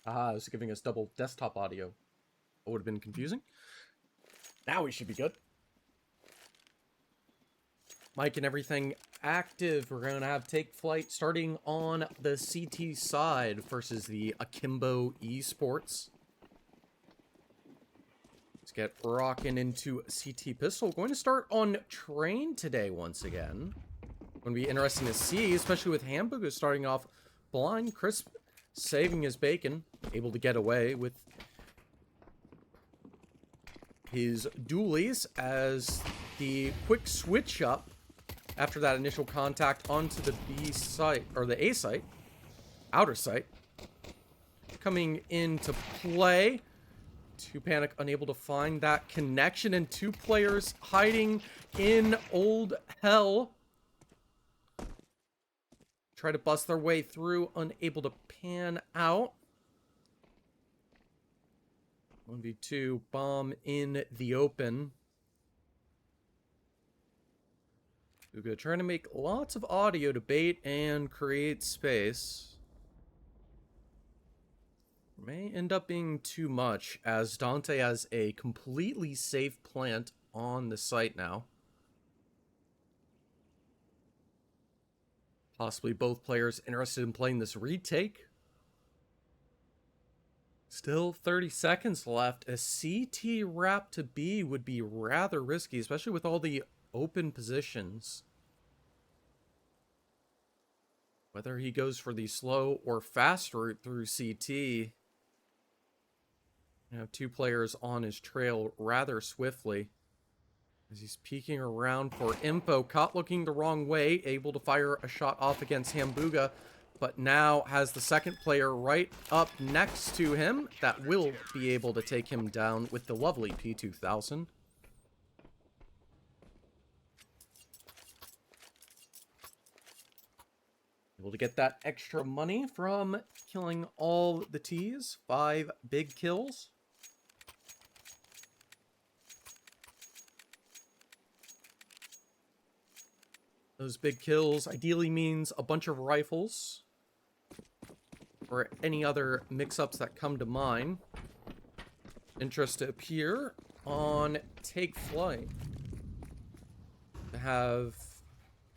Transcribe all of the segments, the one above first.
It's giving us double desktop audio. It would have been confusing. Now we should be good. Mic and everything active. We're going to have Take Flight starting on the CT side versus the Akimbo Esports. Let's get rocking into CT Pistol. Going to start on Train today once again. Going to be interesting to see, especially with Hamburger starting off blind. Crisp saving his bacon, able to get away with his dualies as the quick switch up after that initial contact onto the B site, or the A site, outer site, coming into play. Two Panic unable to find that connection, and two players hiding in old hell. Try to bust their way through, unable to pan out. 1v2, bomb in the open. We're trying to make lots of audio to bait and create space. May end up being too much, as Dante has a completely safe plant on the site now. Possibly both players interested in playing this retake. Still 30 seconds left. A CT wrap to B would be rather risky, especially with all the open positions. Whether he goes for the slow or fast route through CT. You have two players on his trail rather swiftly. As he's peeking around for info, caught looking the wrong way, able to fire a shot off against Hamburger, but now has the second player right up next to him that will be able to take him down with the lovely P2000. Able to get that extra money from killing all the T's. 5 big kills. Those big kills ideally means a bunch of rifles. Or any other mix-ups that come to mind. Interest to appear on Take Flight. To have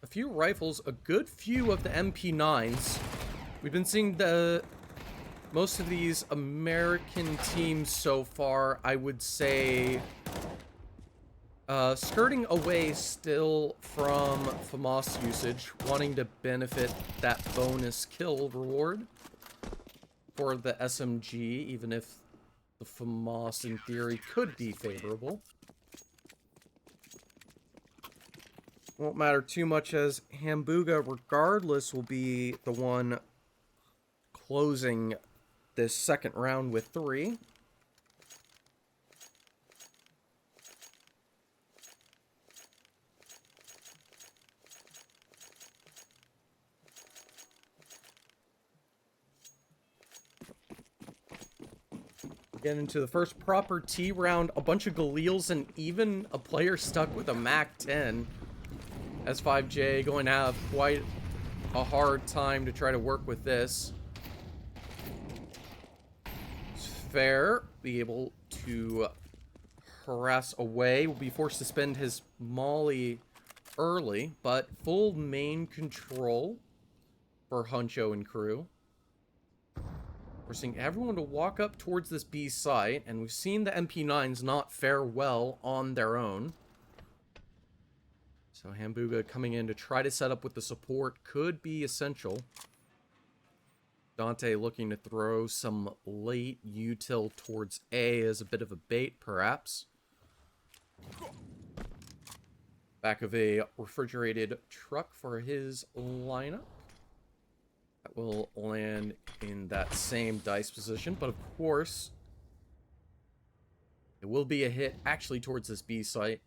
a few rifles, a good few of the MP9s. We've been seeing most of these American teams so far, I would say, skirting away still from FAMAS usage, wanting to benefit that bonus kill reward for the SMG, even if the FAMAS in theory could be favorable. Won't matter too much, as Hamburger regardless will be the one closing this second round with 3. Get into the first proper T round, a bunch of Galeals and even a player stuck with a MAC-10. S5J going to have quite a hard time to try to work with this. Fair, be able to harass away, will be forced to spend his molly early, but full main control for Huncho and crew. Forcing everyone to walk up towards this B site, and we've seen the MP9s not fare well on their own. So Hamburger coming in to try to set up with the support could be essential. Dante looking to throw some late util towards A as a bit of a bait, perhaps. Back of a refrigerated truck for his lineup. That will land in that same dice position, but of course, it will be a hit actually towards this B site.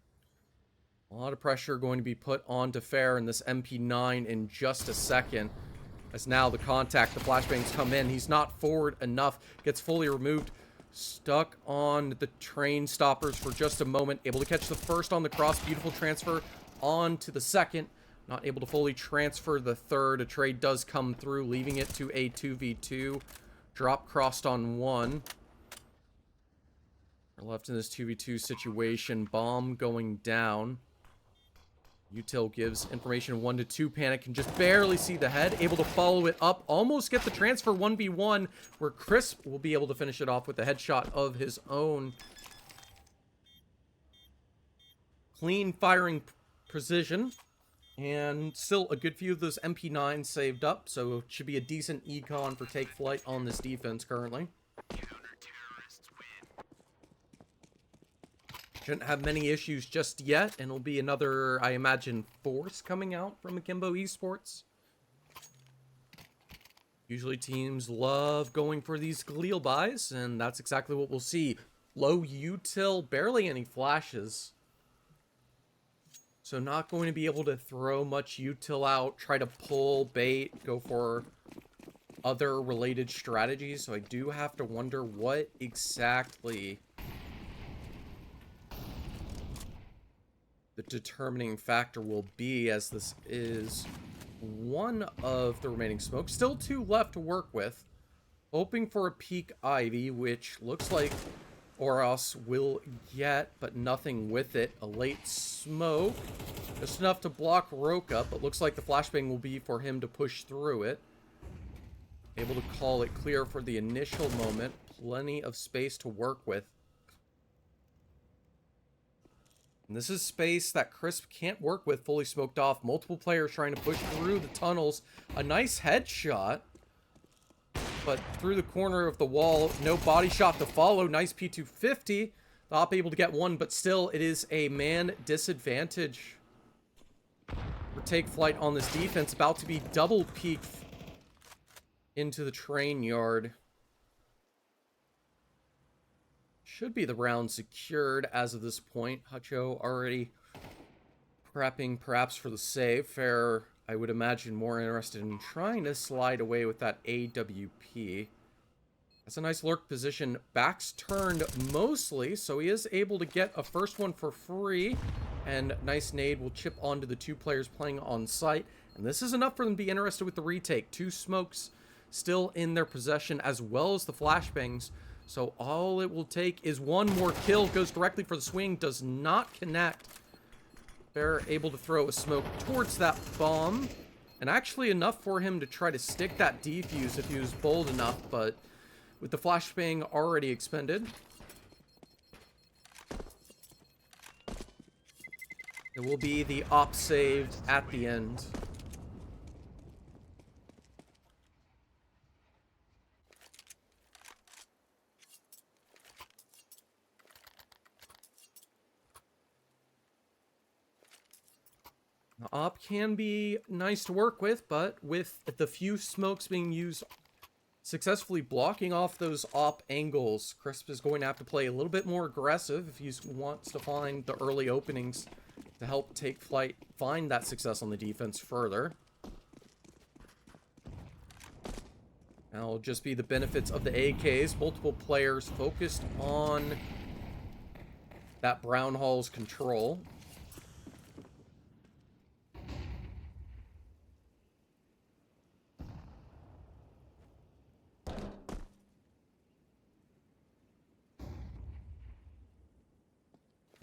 A lot of pressure going to be put onto Fair in this MP9 in just a second. As now the contact, the flashbangs come in. He's not forward enough. Gets fully removed. Stuck on the train stoppers for just a moment. Able to catch the first on the cross. Beautiful transfer on to the second. Not able to fully transfer the third. A trade does come through, leaving it to a 2v2 Drop crossed on one. We're left in this 2v2 situation. Bomb going down. Util gives information 1 to 2. Panic can just barely see the head. Able to follow it up. Almost get the transfer 1v1. Where Crisp will be able to finish it off with a headshot of his own. Clean firing precision. And still a good few of those MP9s saved up. So it should be a decent econ for Take Flight on this defense currently. Shouldn't have many issues just yet, and it'll be another, I imagine, force coming out from Akimbo Esports. Usually teams love going for these Galil buys, and that's exactly what we'll see. Low util, barely any flashes. So not going to be able to throw much util out, try to pull bait, go for other related strategies. So I do have to wonder what exactly the determining factor will be, as this is one of the remaining smokes. Still 2 left to work with. Hoping for a peak Ivy, which looks like Oros will get, but nothing with it. A late smoke. Just enough to block Roka, but looks like the flashbang will be for him to push through it. Able to call it clear for the initial moment. Plenty of space to work with. And this is space that Crisp can't work with, fully smoked off. Multiple players trying to push through the tunnels. A nice headshot, but through the corner of the wall. No body shot to follow. Nice P250. The op able to get one, but still it is a man disadvantage for Take Flight on this defense. About to be double peeked into the train yard. Should be the round secured as of this point. Hacho already prepping perhaps for the save. Fair, I would imagine, more interested in trying to slide away with that AWP. That's a nice lurk position. Back's turned mostly, so he is able to get a first one for free. And nice nade will chip onto the 2 players playing on site. And this is enough for them to be interested with the retake. 2 smokes still in their possession, as well as the flashbangs. So all it will take is 1 more kill. Goes directly for the swing. Does not connect. They're able to throw a smoke towards that bomb. And actually enough for him to try to stick that defuse if he was bold enough. But with the flashbang already expended, it will be the op saved at the end. The op can be nice to work with, but with the few smokes being used successfully blocking off those op angles, Crisp is going to have to play a little bit more aggressive if he wants to find the early openings to help Take Flight find that success on the defense further. Now it'll just be the benefits of the AKs. Multiple players focused on that Brown Hall's control.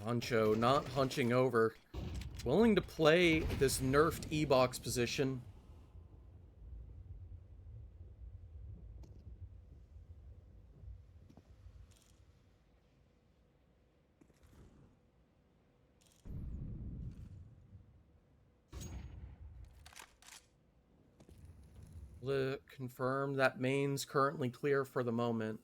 Huncho not hunching over. Willing to play this nerfed E-box position. To confirm that main's currently clear for the moment.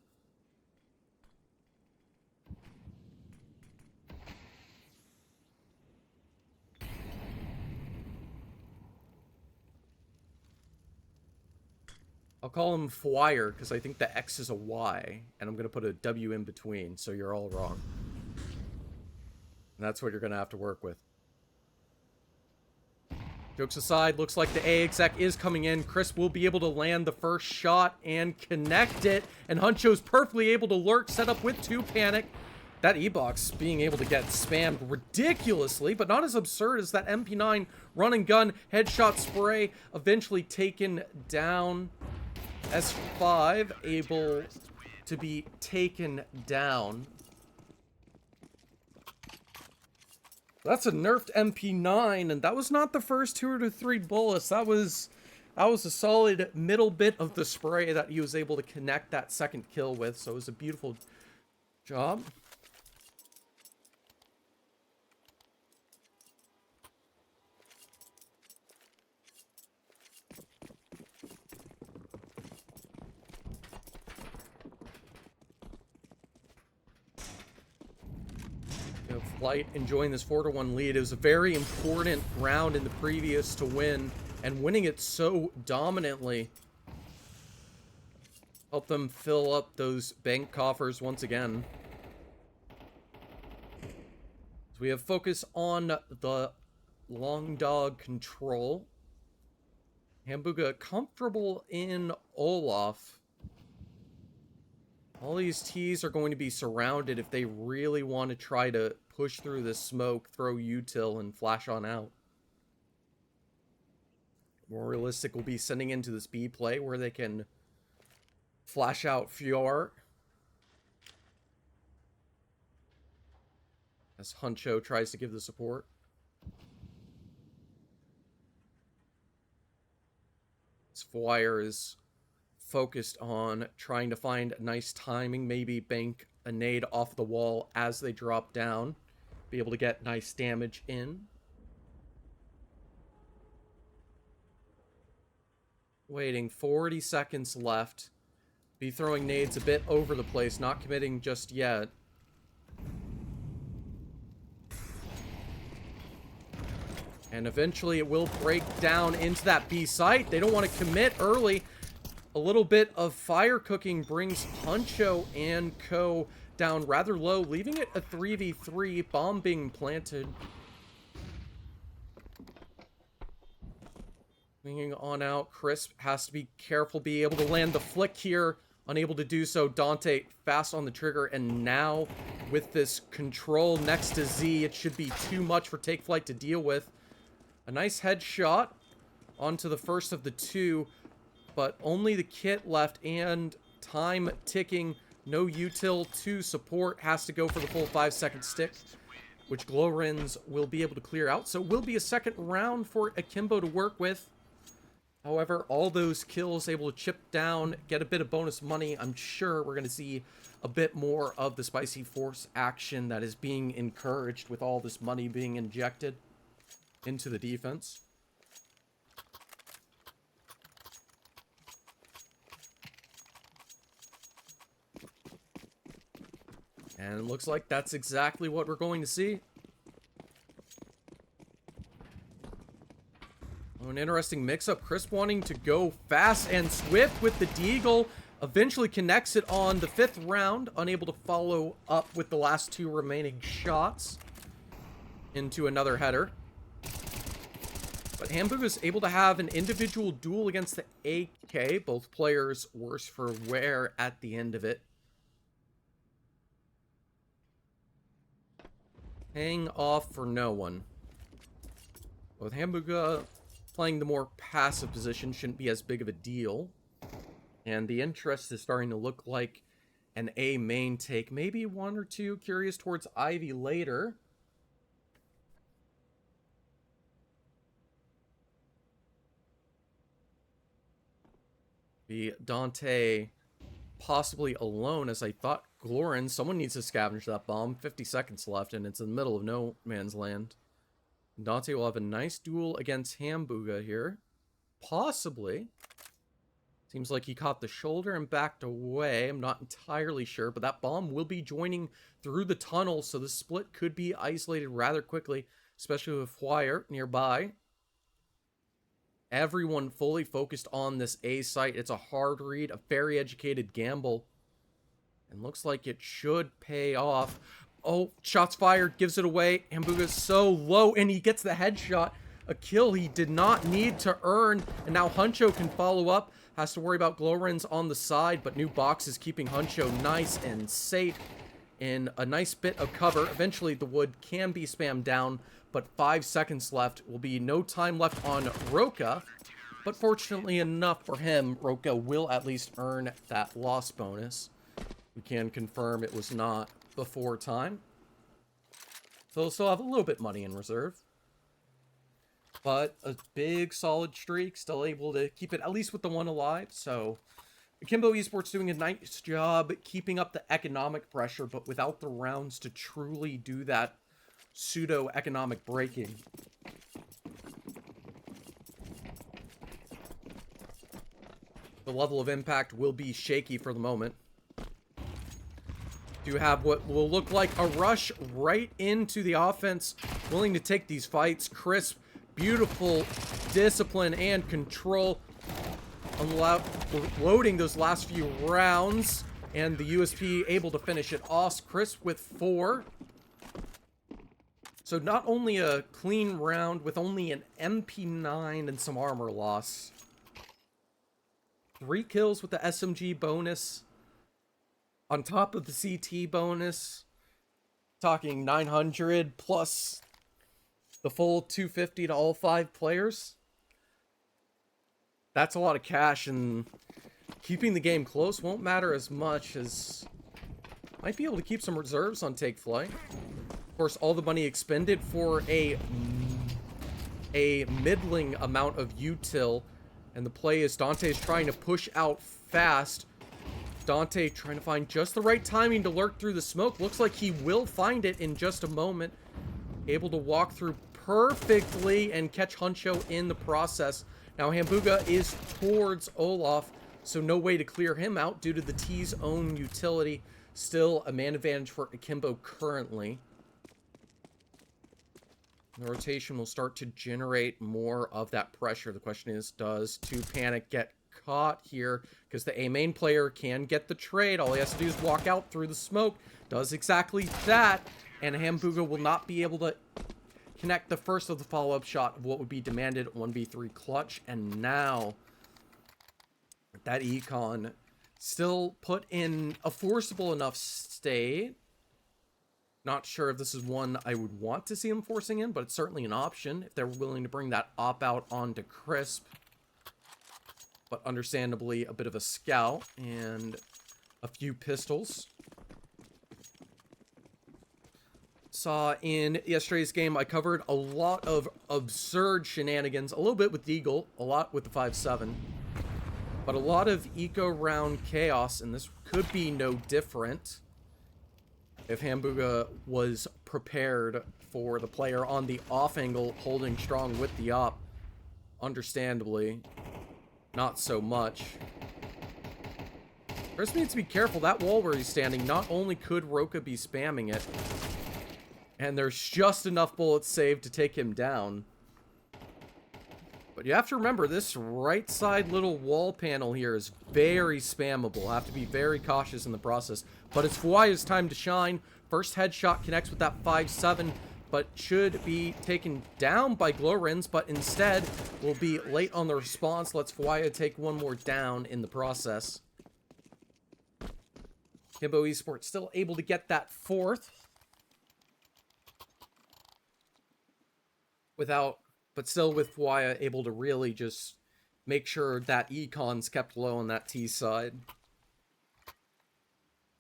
I'll call him Fwire because I think the X is a Y, and I'm going to put a W in between, so you're all wrong. And that's what you're going to have to work with. Jokes aside, looks like the A exec is coming in. Chris will be able to land the first shot and connect it, and Huncho's perfectly able to lurk, set up with 2 panic. That E-box being able to get spammed ridiculously, but not as absurd as that MP9 run and gun headshot spray, eventually taken down. S5 able to be taken down. That's a nerfed MP9, and that was not the first 2 or 3 bullets. That was a solid middle bit of the spray that he was able to connect that second kill with, so it was a beautiful job. Flyte enjoying this 4-1 lead. It was a very important round in the previous to win, and winning it so dominantly helped them fill up those bank coffers once again. So we have focus on the long dog control. Hamburger comfortable in Olaf. All these T's are going to be surrounded if they really want to try to push through this smoke, throw util, and flash on out. More realistic will be sending into this B play where they can flash out Fjord. As Huncho tries to give the support. Squire is focused on trying to find nice timing, maybe bank a nade off the wall as they drop down, be able to get nice damage in. Waiting, 40 seconds left. Be throwing nades a bit over the place, not committing just yet. And eventually it will break down into that B site. They don't want to commit early. A little bit of fire cooking brings Huncho and co down rather low, leaving it a 3v3, bomb being planted. Swinging on out, Crisp has to be careful, be able to land the flick here. Unable to do so, Dante fast on the trigger, and now with this control next to Z, it should be too much for Take Flight to deal with. A nice headshot onto the first of the 2. But only the kit left and time ticking. No util to support. Has to go for the full 5-second stick, which Glorins will be able to clear out. So it will be a second round for Akimbo to work with. However, all those kills able to chip down, get a bit of bonus money. I'm sure we're going to see a bit more of the Spicy Force action that is being encouraged with all this money being injected into the defense. And it looks like that's exactly what we're going to see. Oh, an interesting mix-up. Crisp wanting to go fast and swift with the Deagle. Eventually connects it on the 5th round. Unable to follow up with the last 2 remaining shots into another header. But Hamburg is able to have an individual duel against the AK. Both players worse for wear at the end of it. Hang off for no one. With Hamburger playing the more passive position shouldn't be as big of a deal. And the interest is starting to look like an A main take. Maybe 1 or 2 curious towards Ivy later. Be Dante possibly alone, as I thought Glorin. Someone needs to scavenge that bomb. 50 seconds left, and it's in the middle of no man's land. Dante will have a nice duel against Hamburger here. Possibly. Seems like he caught the shoulder and backed away. I'm not entirely sure, but that bomb will be joining through the tunnel, so the split could be isolated rather quickly, especially with Wire nearby. Everyone fully focused on this A site. It's a hard read, a very educated gamble. And looks like it should pay off. Oh, shots fired, gives it away. Hamburger's so low, and he gets the headshot. A kill he did not need to earn. And now Huncho can follow up. Has to worry about Glorins on the side, but new box is keeping Huncho nice and safe in a nice bit of cover. Eventually, the wood can be spammed down, but 5 seconds left. Will be no time left on Roca. But fortunately enough for him, Roka will at least earn that loss bonus. We can confirm it was not before time. So he'll still have a little bit money in reserve. But a big solid streak, still able to keep it at least with the one alive. So Akimbo Esports doing a nice job keeping up the economic pressure, but without the rounds to truly do that pseudo-economic breaking. The level of impact will be shaky for the moment. You have what will look like a rush right into the offense, willing to take these fights. Crisp, beautiful discipline and control, loading those last few rounds, and the USP able to finish it off. Crisp with 4. So not only a clean round with only an MP9 and some armor loss. 3 kills with the SMG bonus. On top of the CT bonus. Talking 900 plus the full 250 to all 5 players. That's a lot of cash, and keeping the game close won't matter as much, as might be able to keep some reserves on Take Flight. Of course, all the money expended for a middling amount of util, and the play is Dante's trying to push out fast. Dante trying to find just the right timing to lurk through the smoke. Looks like he will find it in just a moment. Able to walk through perfectly and catch Huncho in the process. Now Hambuga is towards Olaf, so no way to clear him out due to the T's own utility. Still a man advantage for Akimbo currently. The rotation will start to generate more of that pressure. The question is, does 2 Panic get caught here? Because the A main player can get the trade. All he has to do is walk out through the smoke. Does exactly that. And Hambuga will not be able to connect the first of the follow-up shot of what would be demanded 1v3 clutch. And now that Econ still put in a forcible enough state. Not sure if this is one I would want to see him forcing in, but it's certainly an option if they're willing to bring that op out onto Crisp. But understandably, a bit of a scout and a few pistols. Saw in yesterday's game, I covered a lot of absurd shenanigans, a little bit with Deagle, a lot with the 5.7, but a lot of eco-round chaos, and this could be no different if Hambuga was prepared for the player on the off angle holding strong with the op. Understandably, not so much. Chris needs to be careful. That wall where he's standing, not only could Roka be spamming it, and there's just enough bullets saved to take him down, but you have to remember, this right side little wall panel here is very spammable. Have to be very cautious in the process. But it's Fuaya's time to shine. First headshot connects with that 5.7, but should be taken down by Glorins, but instead will be late on the response. Lets Fuaya take one more down in the process. Akimbo Esports still able to get that 4th. But still with Fuaya able to really just make sure that Econ's kept low on that T side.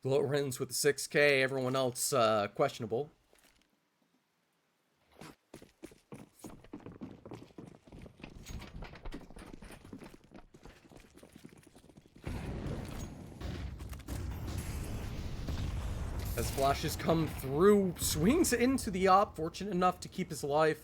Glorins with the 6K, everyone else questionable. As flashes come through, swings into the op, fortunate enough to keep his life.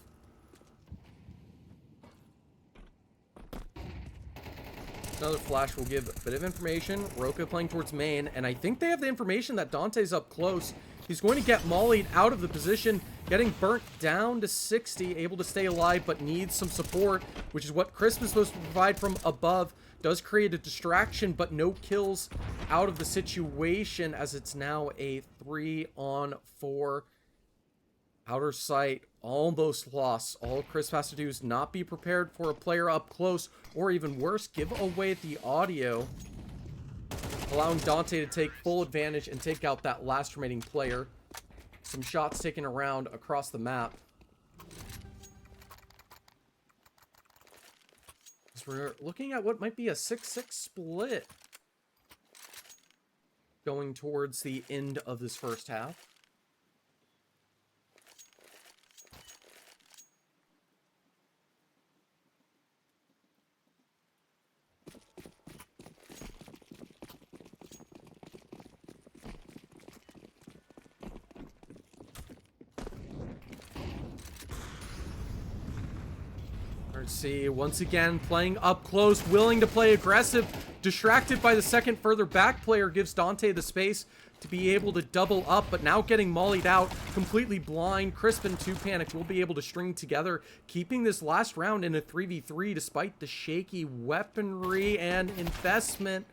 Another flash will give a bit of information. Roka playing towards main, and I think they have the information that Dante's up close. He's going to get mollied out of the position, getting burnt down to 60, able to stay alive, but needs some support, which is what Crisp is supposed to provide from above. Does create a distraction, but no kills out of the situation, as it's now a 3-on-4. Outer sight, almost lost. All Crisp has to do is not be prepared for a player up close, or even worse, give away the audio, allowing Dante to take full advantage and take out that last remaining player. Some shots taken around across the map. As we're looking at what might be a 6-6 split going towards the end of this first half. Let's see, once again, playing up close, willing to play aggressive, distracted by the second further back player, gives Dante the space to be able to double up, but now getting mollied out, completely blind. Crisp and 2 Panic will be able to string together, keeping this last round in a 3v3 despite the shaky weaponry and investment.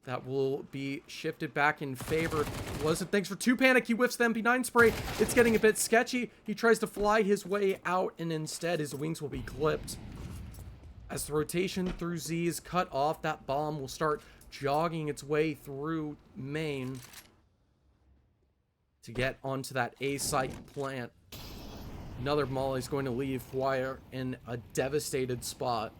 That will be shifted back in favor. Wasn't thanks for 2 Panic. He whiffs the MP9 spray. It's getting a bit sketchy. He tries to fly his way out, and instead his wings will be clipped. As the rotation through Z is cut off, that bomb will start jogging its way through main to get onto that A site plant. Another Molly is going to leave Wire in a devastated spot.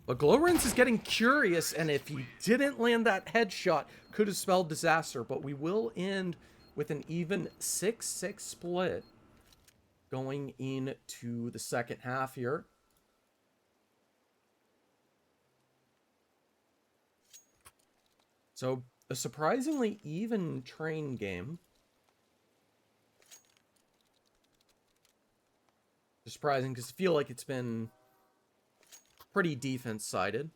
But Glowrens is getting curious, and if he didn't land that headshot, could have spelled disaster. But we will end with an even 6-6 split going into the second half here. So, a surprisingly even train game. Surprising, because I feel like it's been pretty defense-sided.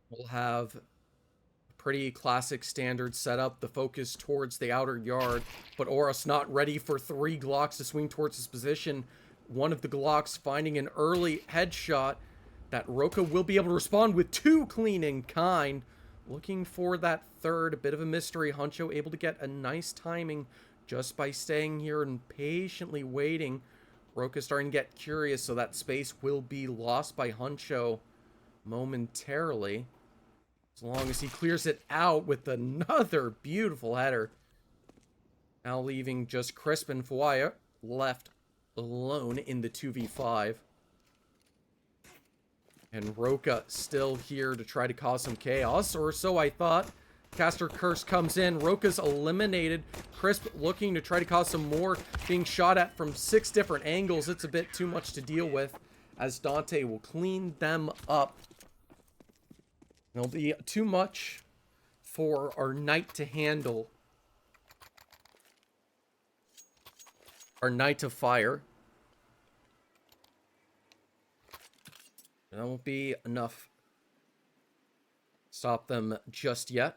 We'll have a pretty classic standard setup, the focus towards the outer yard, but Oros not ready for 3 Glocks to swing towards his position. One of the Glocks finding an early headshot that Roka will be able to respond with 2 clean in kind. Looking for that third, a bit of a mystery. Huncho able to get a nice timing just by staying here and patiently waiting. Roka starting to get curious, so that space will be lost by Huncho momentarily. As long as he clears it out with another beautiful header. Now leaving just Crisp and Fuaya left alone in the 2v5. And Roka still here to try to cause some chaos, or so I thought. Caster Curse comes in. Roka's eliminated. Crisp looking to try to cause some more. Being shot at from 6 different angles. It's a bit too much to deal with, as Dante will clean them up. It'll be too much for our Knight to handle. Our Knight of Fire. That won't be enough to stop them just yet.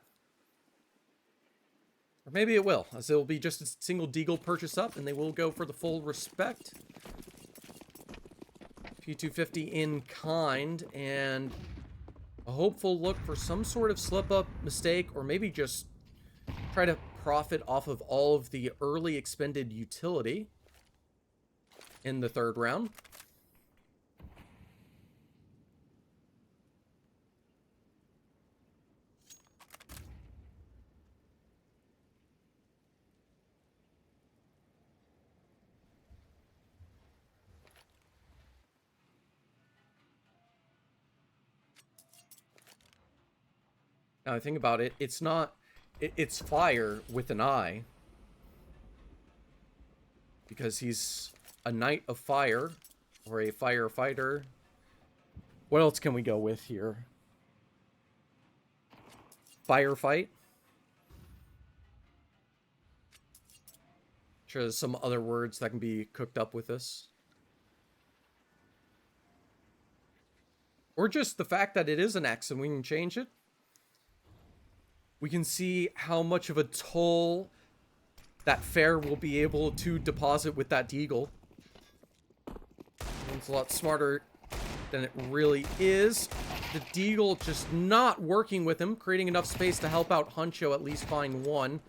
Or maybe it will, as it will be just a single Deagle purchase up, and they will go for the full respect. P250 in kind, and a hopeful look for some sort of slip-up mistake, or maybe just try to profit off of all of the early expended utility in the third round. Now, think about it. It's not... It's Fire with an I. Because he's a Knight of Fire. Or a Firefighter. What else can we go with here? Firefight. Sure, there's some other words that can be cooked up with this. Or just the fact that it is an X and we can change it. We can see how much of a toll that Fair will be able to deposit with that Deagle. It's a lot smarter than it really is. The Deagle just not working with him, creating enough space to help out Huncho at least find one.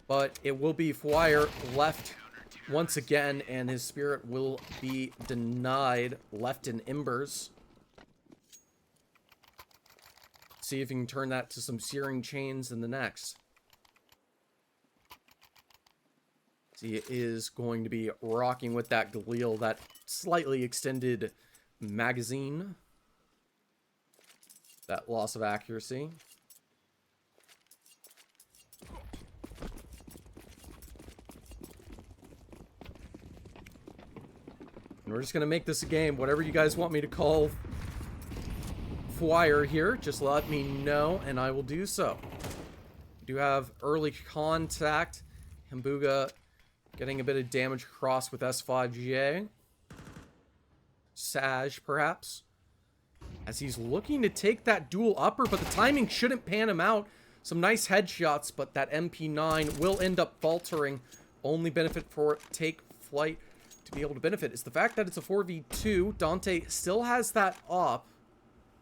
But it will be Fwire left once again, and his spirit will be denied, left in embers. See if you can turn that to some searing chains in the next. He is going to be rocking with that Galil, that slightly extended magazine. That loss of accuracy. And we're just going to make this a game. Whatever you guys want me to call Fire here, just let me know, and I will do so. We do have early contact. Hambuga getting a bit of damage across with S5J. Saj, perhaps. As he's looking to take that dual upper, but the timing shouldn't pan him out. Some nice headshots, but that MP9 will end up faltering. Only benefit for Take Flight to be able to benefit is the fact that it's a 4v2. Dante still has that op.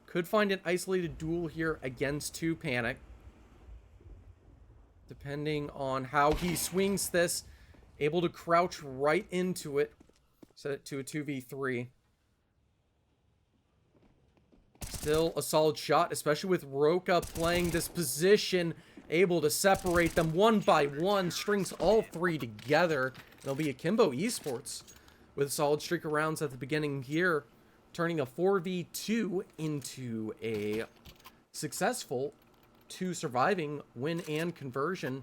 Could find an isolated duel here against 2 Panic. Depending on how he swings this. Able to crouch right into it. Set it to a 2v3. Still a solid shot, especially with Roka playing this position. Able to separate them one by one. Strings all 3 together. It'll be Akimbo Esports with a solid streak of rounds at the beginning here. Turning a 4v2 into a successful 2 surviving win and conversion.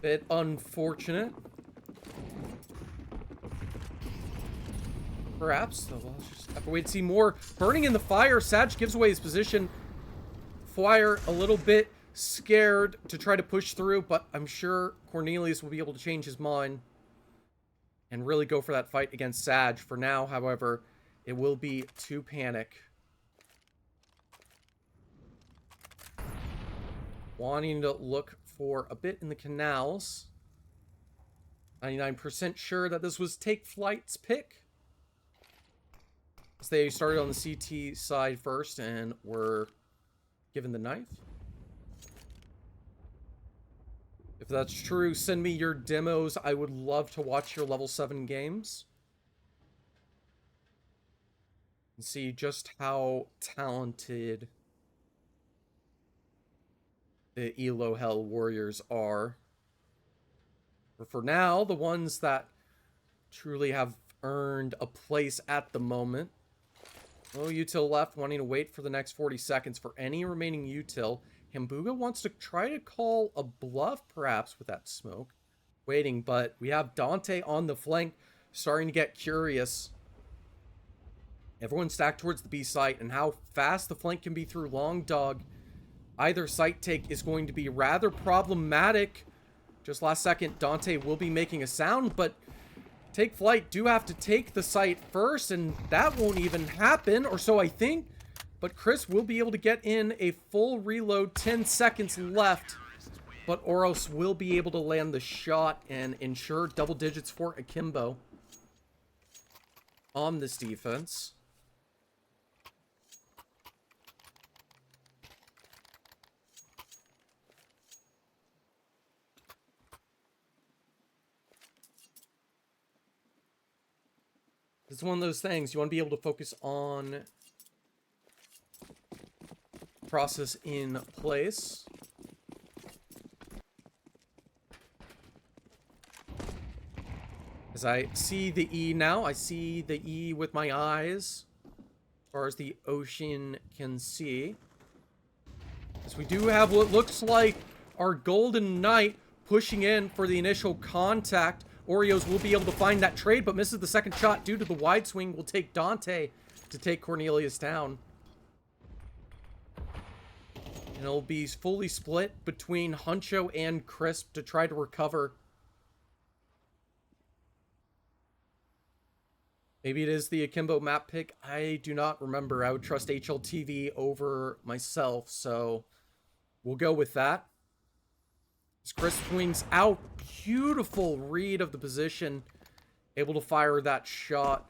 Bit unfortunate. Perhaps. So we'll just have to wait to see more. Burning in the fire. Saj gives away his position. Fire a little bit scared to try to push through, but I'm sure Cornelius will be able to change his mind and really go for that fight against Saj. For now, however, it will be 2 Panic. Wanting to look for a bit in the canals. 99% sure that this was Take Flight's pick. As they started on the CT side first and were given the knife. If that's true, send me your demos. I would love to watch your level 7 games. And see just how talented the Elo Hell Warriors are. But for now, the ones that truly have earned a place at the moment. Oh, util left, wanting to wait for the next 40 seconds for any remaining util. Hambuga wants to try to call a bluff, perhaps, with that smoke. Waiting, but we have Dante on the flank, starting to get curious. Everyone stacked towards the B site, and how fast the flank can be through Long Dog. Either site take is going to be rather problematic. Just last second, Dante will be making a sound, but Take Flight do have to take the site first, and that won't even happen, or so I think. But Chris will be able to get in a full reload, 10 seconds left. But Oros will be able to land the shot and ensure double digits for Akimbo on this defense. It's one of those things, you want to be able to focus on process in place. As I see the E now, I see the E with my eyes, as far as the ocean can see. As we do have what looks like our Golden Knight pushing in for the initial contact. Oreos will be able to find that trade, but misses the second shot due to the wide swing. Will take Dante to take Cornelius down. And it'll be fully split between Huncho and Crisp to try to recover. Maybe it is the Akimbo map pick. I do not remember. I would trust HLTV over myself, so we'll go with that. As Chris swings out, beautiful read of the position. Able to fire that shot.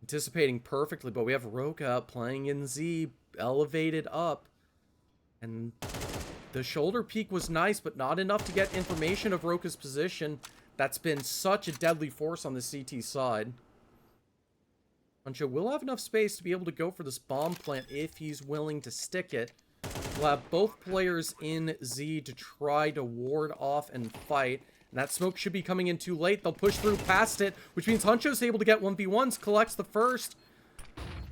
Anticipating perfectly, but we have Roka playing in Z, elevated up. And the shoulder peek was nice, but not enough to get information of Roka's position. That's been such a deadly force on the CT side. Huncho will have enough space to be able to go for this bomb plant if he's willing to stick it. We'll have both players in Z to try to ward off and fight. And that smoke should be coming in too late. They'll push through past it, which means Huncho's able to get 1v1s, collects the first.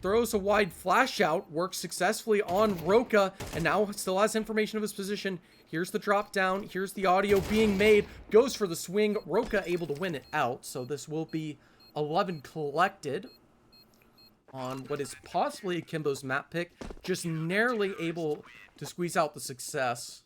Throws a wide flash out, works successfully on Roka, and now still has information of his position. Here's the drop down, here's the audio being made, goes for the swing. Roka able to win it out, so this will be 11 collected on what is possibly Akimbo's map pick. Just narrowly able to squeeze out the success.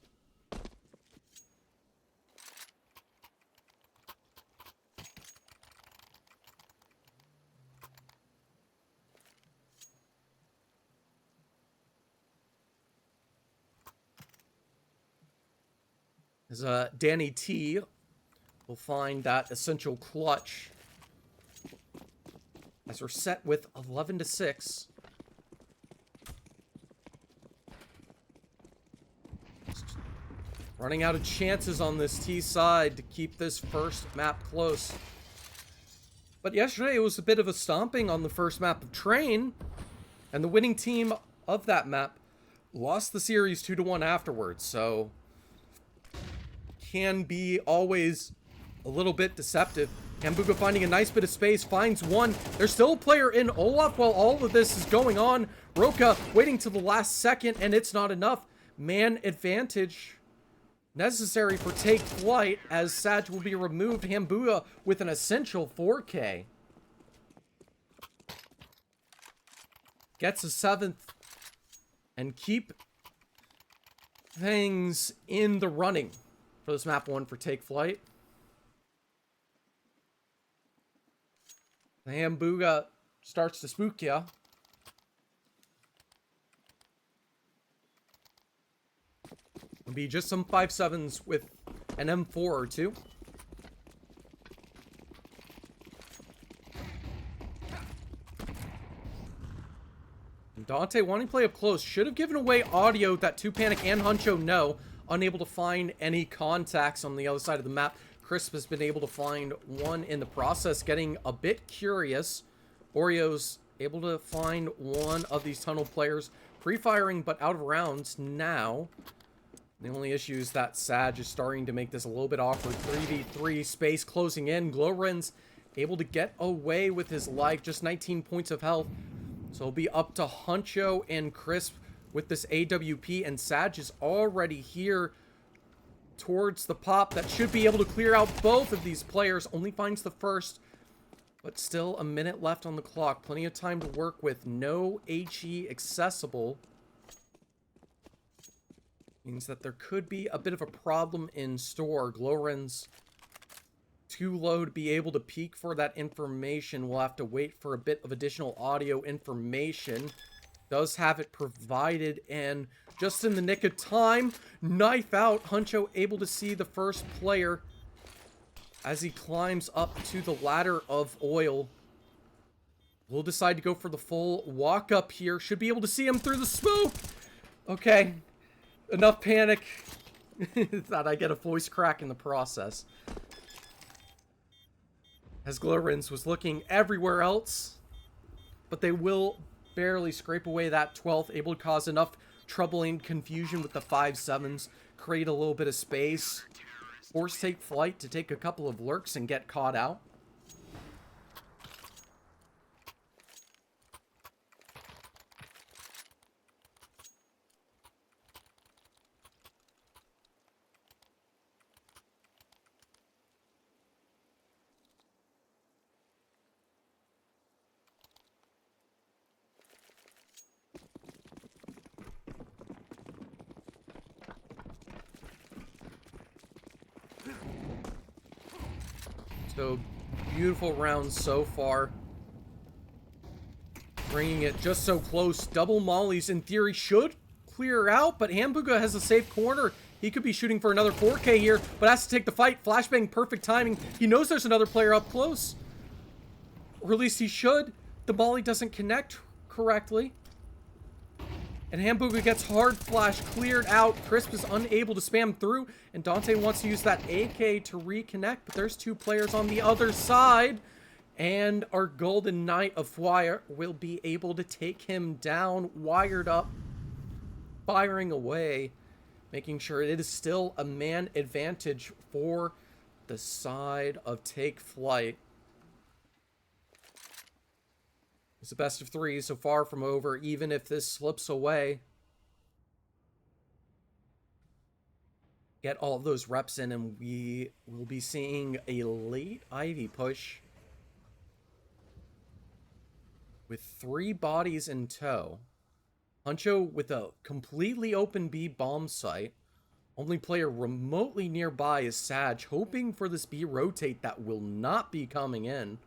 As Danny T will find that essential clutch. As we're set with 11-6. Running out of chances on this T side to keep this first map close. But yesterday it was a bit of a stomping on the first map of Train. And the winning team of that map lost the series 2-1 afterwards. So can be always a little bit deceptive. Hambuga finding a nice bit of space, finds one. There's still a player in Olaf while all of this is going on. Roka waiting to the last second, and it's not enough. Man advantage necessary for Take Flight as Sag will be removed. Hambuga with an essential 4K. Gets a 7th and keep things in the running for this map 1 for Take Flight. The Hambuga starts to spook ya. It'll be just some 5.7s with an M4 or 2. And Dante wanting to play up close. Should have given away audio that 2Panic and Huncho know. Unable to find any contacts on the other side of the map. Crisp has been able to find one in the process, getting a bit curious. Oreo's able to find one of these tunnel players. Pre-firing, but out of rounds now. The only issue is that Sag is starting to make this a little bit awkward. 3v3, space closing in. Glowren's able to get away with his life. Just 19 points of health. So it'll be up to Huncho and Crisp with this AWP, and Sag is already here towards the pop. That should be able to clear out both of these players. Only finds the first, but still a minute left on the clock. Plenty of time to work with. No HE accessible. Means that there could be a bit of a problem in store. Glowren's too low to be able to peek for that information. We'll have to wait for a bit of additional audio information. Does have it provided, and just in the nick of time, knife out. Huncho able to see the first player as he climbs up to the ladder of oil. We'll decide to go for the full walk up here. Should be able to see him through the smoke. Okay, enough panic. Thought I get a voice crack in the process. As Glowren's was looking everywhere else, but they will barely scrape away that 12th, able to cause enough trouble and confusion with the 5.7s, create a little bit of space, force Take Flight to take a couple of lurks and get caught out. So, beautiful round so far. Bringing it just so close. Double mollies, in theory, should clear out, but Hambuga has a safe corner. He could be shooting for another 4K here, but has to take the fight. Flashbang, perfect timing. He knows there's another player up close. Or at least he should. The molly doesn't connect correctly. And Hamburger gets hard flash cleared out. Crisp is unable to spam through. And Dante wants to use that AK to reconnect. But there's two players on the other side. And our Golden Knight of Fire will be able to take him down. Wired up. Firing away. Making sure it is still a man advantage for the side of Take Flight. It's a best of three, so far from over, even if this slips away. Get all of those reps in, and we will be seeing a late Ivy push. With 3 bodies in tow. Huncho with a completely open B bomb site. Only player remotely nearby is Sag, hoping for this B rotate that will not be coming in.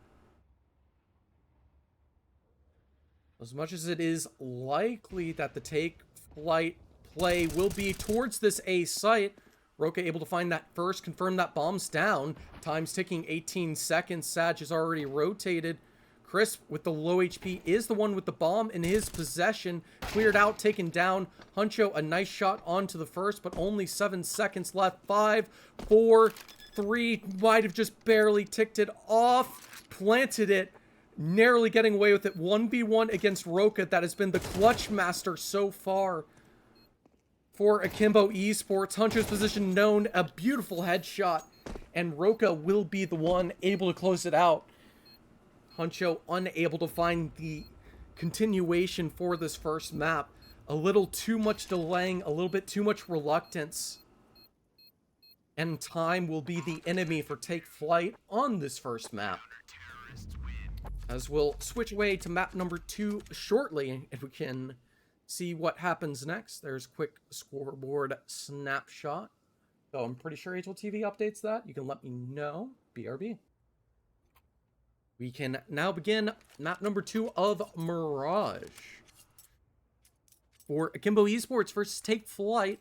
As much as it is likely that the Take Flight play will be towards this A site, Roka able to find that first, confirm that bomb's down. Time's ticking, 18 seconds. Sag is already rotated. Crisp with the low HP is the one with the bomb in his possession. Cleared out, taken down. Huncho, a nice shot onto the first, but only 7 seconds left. 5, 4, 3, might have just barely ticked it off. Planted it. Narrowly getting away with it. 1v1 against Roka. That has been the clutch master so far for Akimbo Esports. Huncho's position known. A beautiful headshot. And Roka will be the one able to close it out. Huncho unable to find the continuation for this first map. A little too much delaying. A little bit too much reluctance. And time will be the enemy for Take Flight on this first map. As we'll switch away to map number 2 shortly, if we can see what happens next. There's a quick scoreboard snapshot. So I'm pretty sure HLTV updates that. You can let me know. BRB. We can now begin map number 2 of Mirage. For Akimbo Esports versus Take Flight.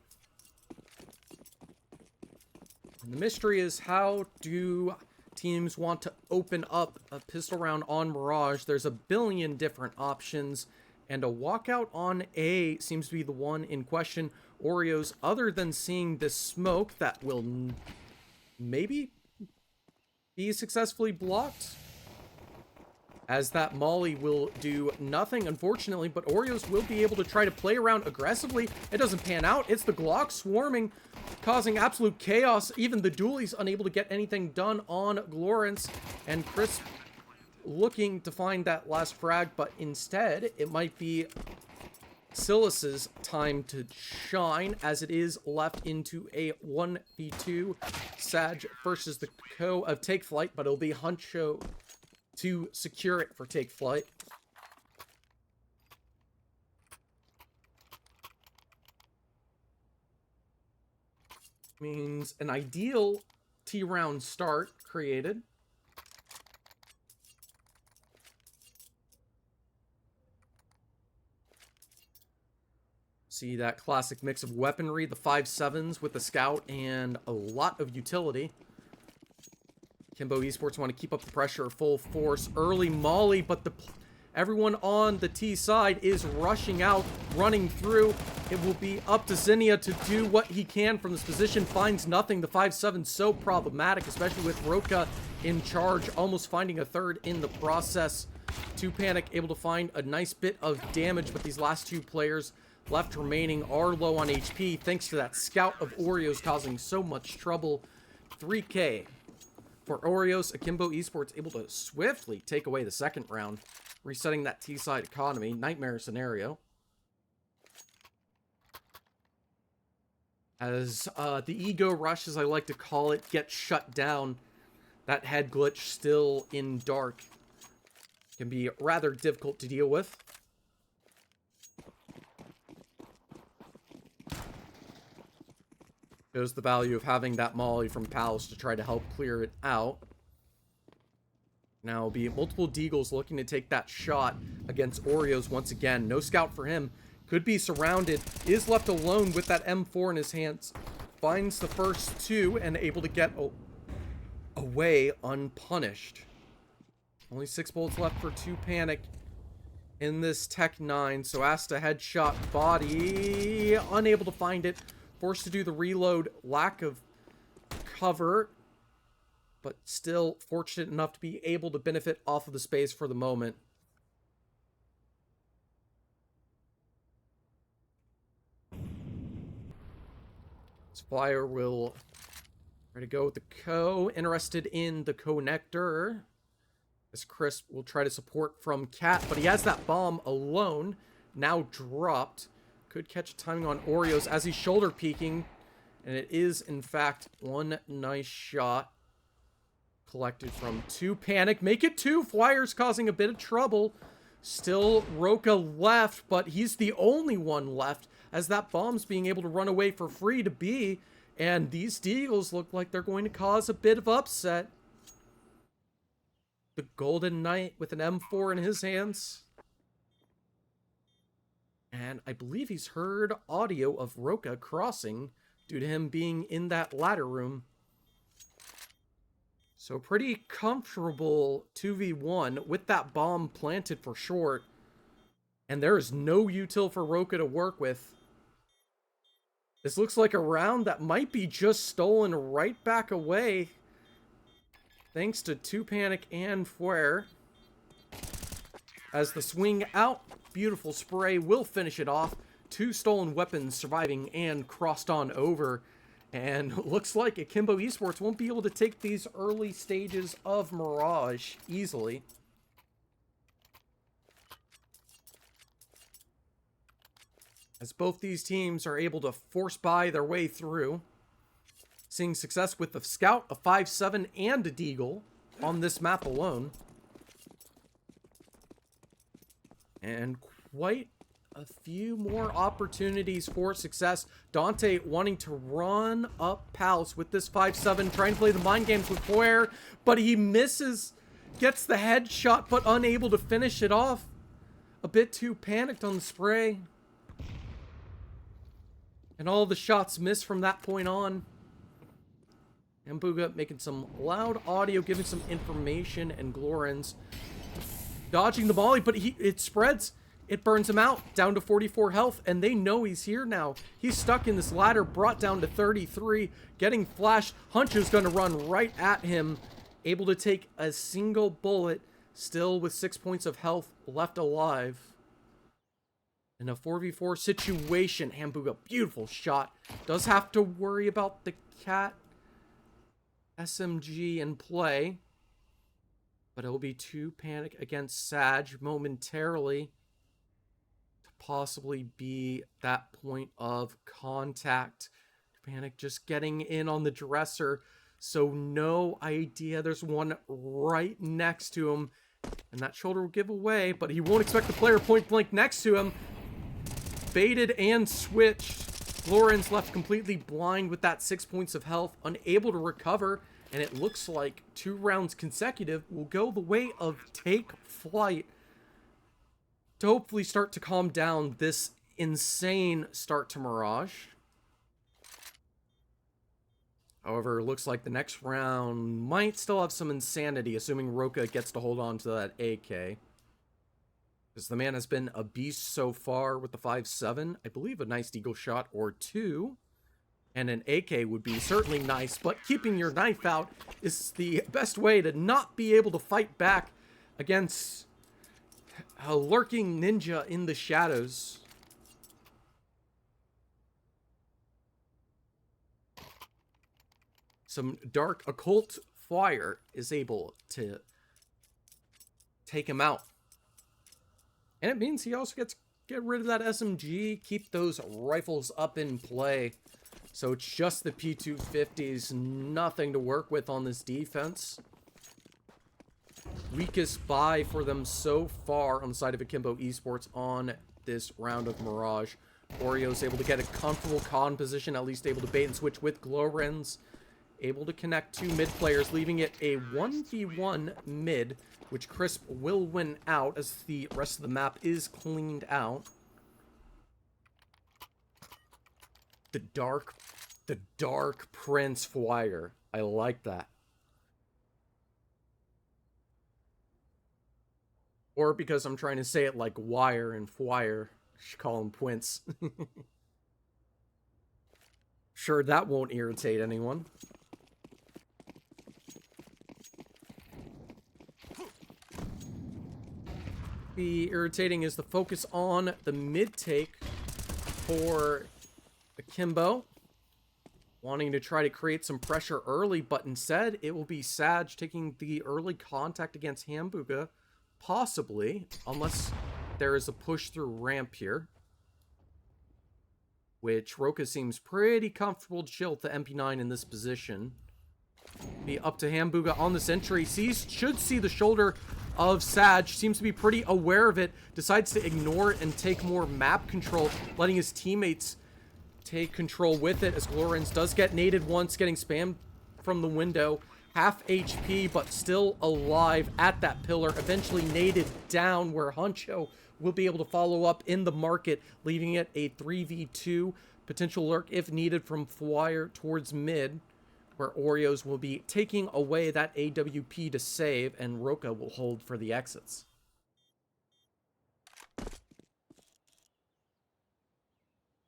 And the mystery is, how do teams want to open up a pistol round on Mirage? There's a billion different options, and a walkout on A seems to be the one in question. Oreos, other than seeing this smoke that will maybe be successfully blocked, as that molly will do nothing, unfortunately, but Oreos will be able to try to play around aggressively. It doesn't pan out. It's the Glock swarming, causing absolute chaos. Even the dualies unable to get anything done on Glorance, and Crisp looking to find that last frag, but instead it might be Silas's time to shine, as it is left into a 1v2 Sag versus the co of Take Flight, but it'll be Huncho to secure it for Take Flight. Means an ideal T-round start created. See that classic mix of weaponry, the 5.7s with the scout, and a lot of utility. Akimbo Esports want to keep up the pressure full force. Early molly, but everyone on the T side is rushing out, running through. It will be up to Zinnia to do what he can from this position. Finds nothing. The 5.7 so problematic, especially with Roka in charge, almost finding a third in the process. 2 Panic able to find a nice bit of damage, but these last 2 players left remaining are low on HP, thanks to that scout of Oreos causing so much trouble. 3K for Oreos. Akimbo Esports able to swiftly take away the second round, resetting that T-side economy. Nightmare scenario. As the ego rush, as I like to call it, gets shut down. That head glitch still in dark can be rather difficult to deal with. Shows the value of having that molly from Palace to try to help clear it out. Now will be multiple Deagles looking to take that shot against Oreos once again. No scout for him. Could be surrounded. Is left alone with that M4 in his hands. finds the first two and able to get away unpunished. Only 6 bullets left for 2 Panic in this Tech 9. So Asta headshot body. Unable to find it. Forced to do the reload. Lack of cover. But still fortunate enough to be able to benefit off of the space for the moment. Flyer will try to go with the Co. Interested in the connector. As Chris will try to support from Cat, but he has that bomb alone. Now dropped. Could catch timing on Oreos as he's shoulder peeking. And it is, in fact, one nice shot. Collected from 2 Panic. Make it 2. Flyers causing a bit of trouble. Still Roka left, but he's the only one left, as that bomb's being able to run away for free to B. And these Deagles look like they're going to cause a bit of upset. The Golden Knight with an M4 in his hands. And I believe he's heard audio of Roka crossing due to him being in that ladder room. So pretty comfortable 2v1 with that bomb planted for short. And there is no util for Roka to work with. This looks like a round that might be just stolen right back away. Thanks to 2 Panic and Flare. As the swing out, beautiful spray will finish it off. 2 stolen weapons surviving and crossed on over. And looks like Akimbo Esports won't be able to take these early stages of Mirage easily. As both these teams are able to force by their way through. Seeing success with the Scout, a 5.7, and a Deagle on this map alone. And quite a few more opportunities for success. Dante wanting to run up Palace with this 5.7, trying to play the mind games with Flare, but he misses, gets the headshot, but unable to finish it off. A bit too panicked on the spray. And all the shots miss from that point on. Ambuga making some loud audio, giving some information, and Glorens dodging the volley, but it spreads. It burns him out, down to 44 health, and they know he's here now. He's stuck in this ladder, brought down to 33, getting flashed. Huncho's gonna run right at him, able to take a single bullet, still with 6 points of health left alive. In a 4v4 situation, Hambuga, beautiful shot. Does have to worry about the Cat SMG in play. But it'll be 2 Panic against Sag momentarily. To possibly be that point of contact. Panic just getting in on the dresser. So no idea. There's one right next to him. And that shoulder will give away. But he won't expect the player point blank next to him. Baited and switched. Lawrence left completely blind with that 6 points of health. Unable to recover. And it looks like 2 rounds consecutive will go the way of Take Flight. To hopefully start to calm down this insane start to Mirage. However, it looks like the next round might still have some insanity, assuming Roka gets to hold on to that AK. Because the man has been a beast so far with the 5.7. I believe a nice deagle shot or 2. And an AK would be certainly nice, but keeping your knife out is the best way to not be able to fight back against a lurking ninja in the shadows. Some dark occult fire is able to take him out. And it means he also gets get rid of that SMG, keep those rifles up in play. So it's just the P250s, nothing to work with on this defense. Weakest buy for them so far on the side of Akimbo Esports on this round of Mirage. Oreo's able to get a comfortable con position, at least able to bait and switch with Glowrens. Able to connect 2 mid players, leaving it a 1v1 mid, which Crisp will win out as the rest of the map is cleaned out. The dark The Dark Prince Flyer. I like that. Or because I'm trying to say it like wire and flyer, I should call him Quince. Sure, that won't irritate anyone. Be irritating is the focus on the mid take for Akimbo, wanting to try to create some pressure early, but instead it will be Sag taking the early contact against Hamburger, possibly, unless there is a push through ramp here, which Roka seems pretty comfortable to chill with the MP9 in this position. Be up to Hamburger on this entry. Should see the shoulder of Sag, seems to be pretty aware of it, decides to ignore it and take more map control, letting his teammates take control with it, as Glorens does get naded once, getting spammed from the window. Half HP, but still alive at that pillar, eventually naded down, where Huncho will be able to follow up in the market, leaving it a 3v2 potential lurk if needed from Flyer towards mid, where Oreos will be taking away that AWP to save, and Roka will hold for the exits. In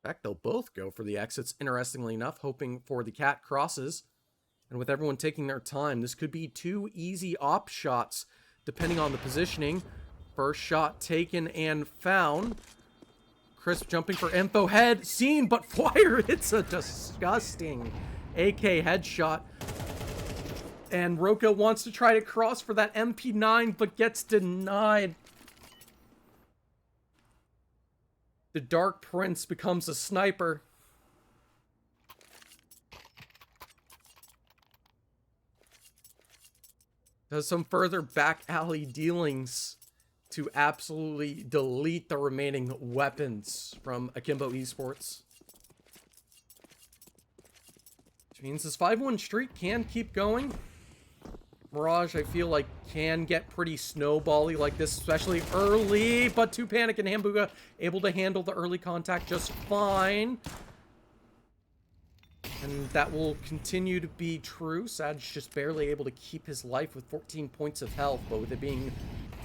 fact, they'll both go for the exits, interestingly enough, hoping for the cat crosses. And with everyone taking their time, this could be 2 easy op shots, depending on the positioning. First shot taken and found. Crisp jumping for info, head seen, but Flyer hits a disgusting AK headshot. And Roka wants to try to cross for that MP9, but gets denied. The Dark Prince becomes a sniper. Does some further back alley dealings to absolutely delete the remaining weapons from Akimbo Esports. Which means this 5-1 streak can keep going. Mirage, I feel like, can get pretty snowbally like this, especially early, but too panic, and Hamburger able to handle the early contact just fine. And that will continue to be true. Sad's just barely able to keep his life with 14 points of health, but with it being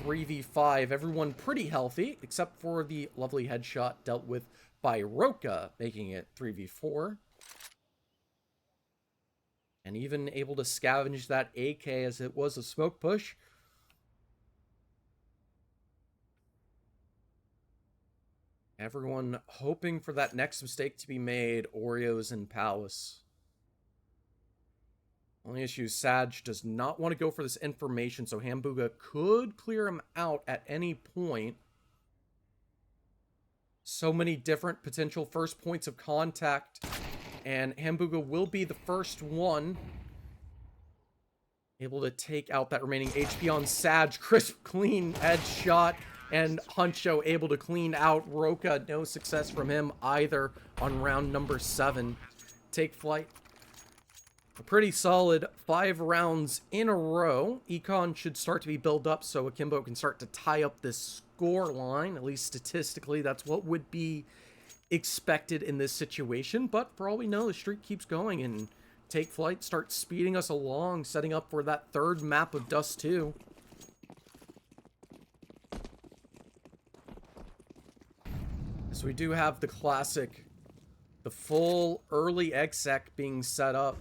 3v5, everyone pretty healthy, except for the lovely headshot dealt with by Roka, making it 3v4. And even able to scavenge that AK as it was a smoke push. Everyone hoping for that next mistake to be made, Oreos and Palace. Only issue, Sag does not want to go for this information, so Hamburger could clear him out at any point. So many different potential first points of contact, and Hamburger will be the first one able to take out that remaining HP on Sag. Crisp, clean headshot. And Huncho able to clean out Roka. No success from him either on round number 7. Take Flyte. A pretty solid 5 rounds in a row. Econ should start to be built up so Akimbo can start to tie up this score line. At least statistically, that's what would be expected in this situation. But for all we know, the streak keeps going, and Take Flyte starts speeding us along, setting up for that third map of Dust 2. So we do have the classic, the full early exec being set up.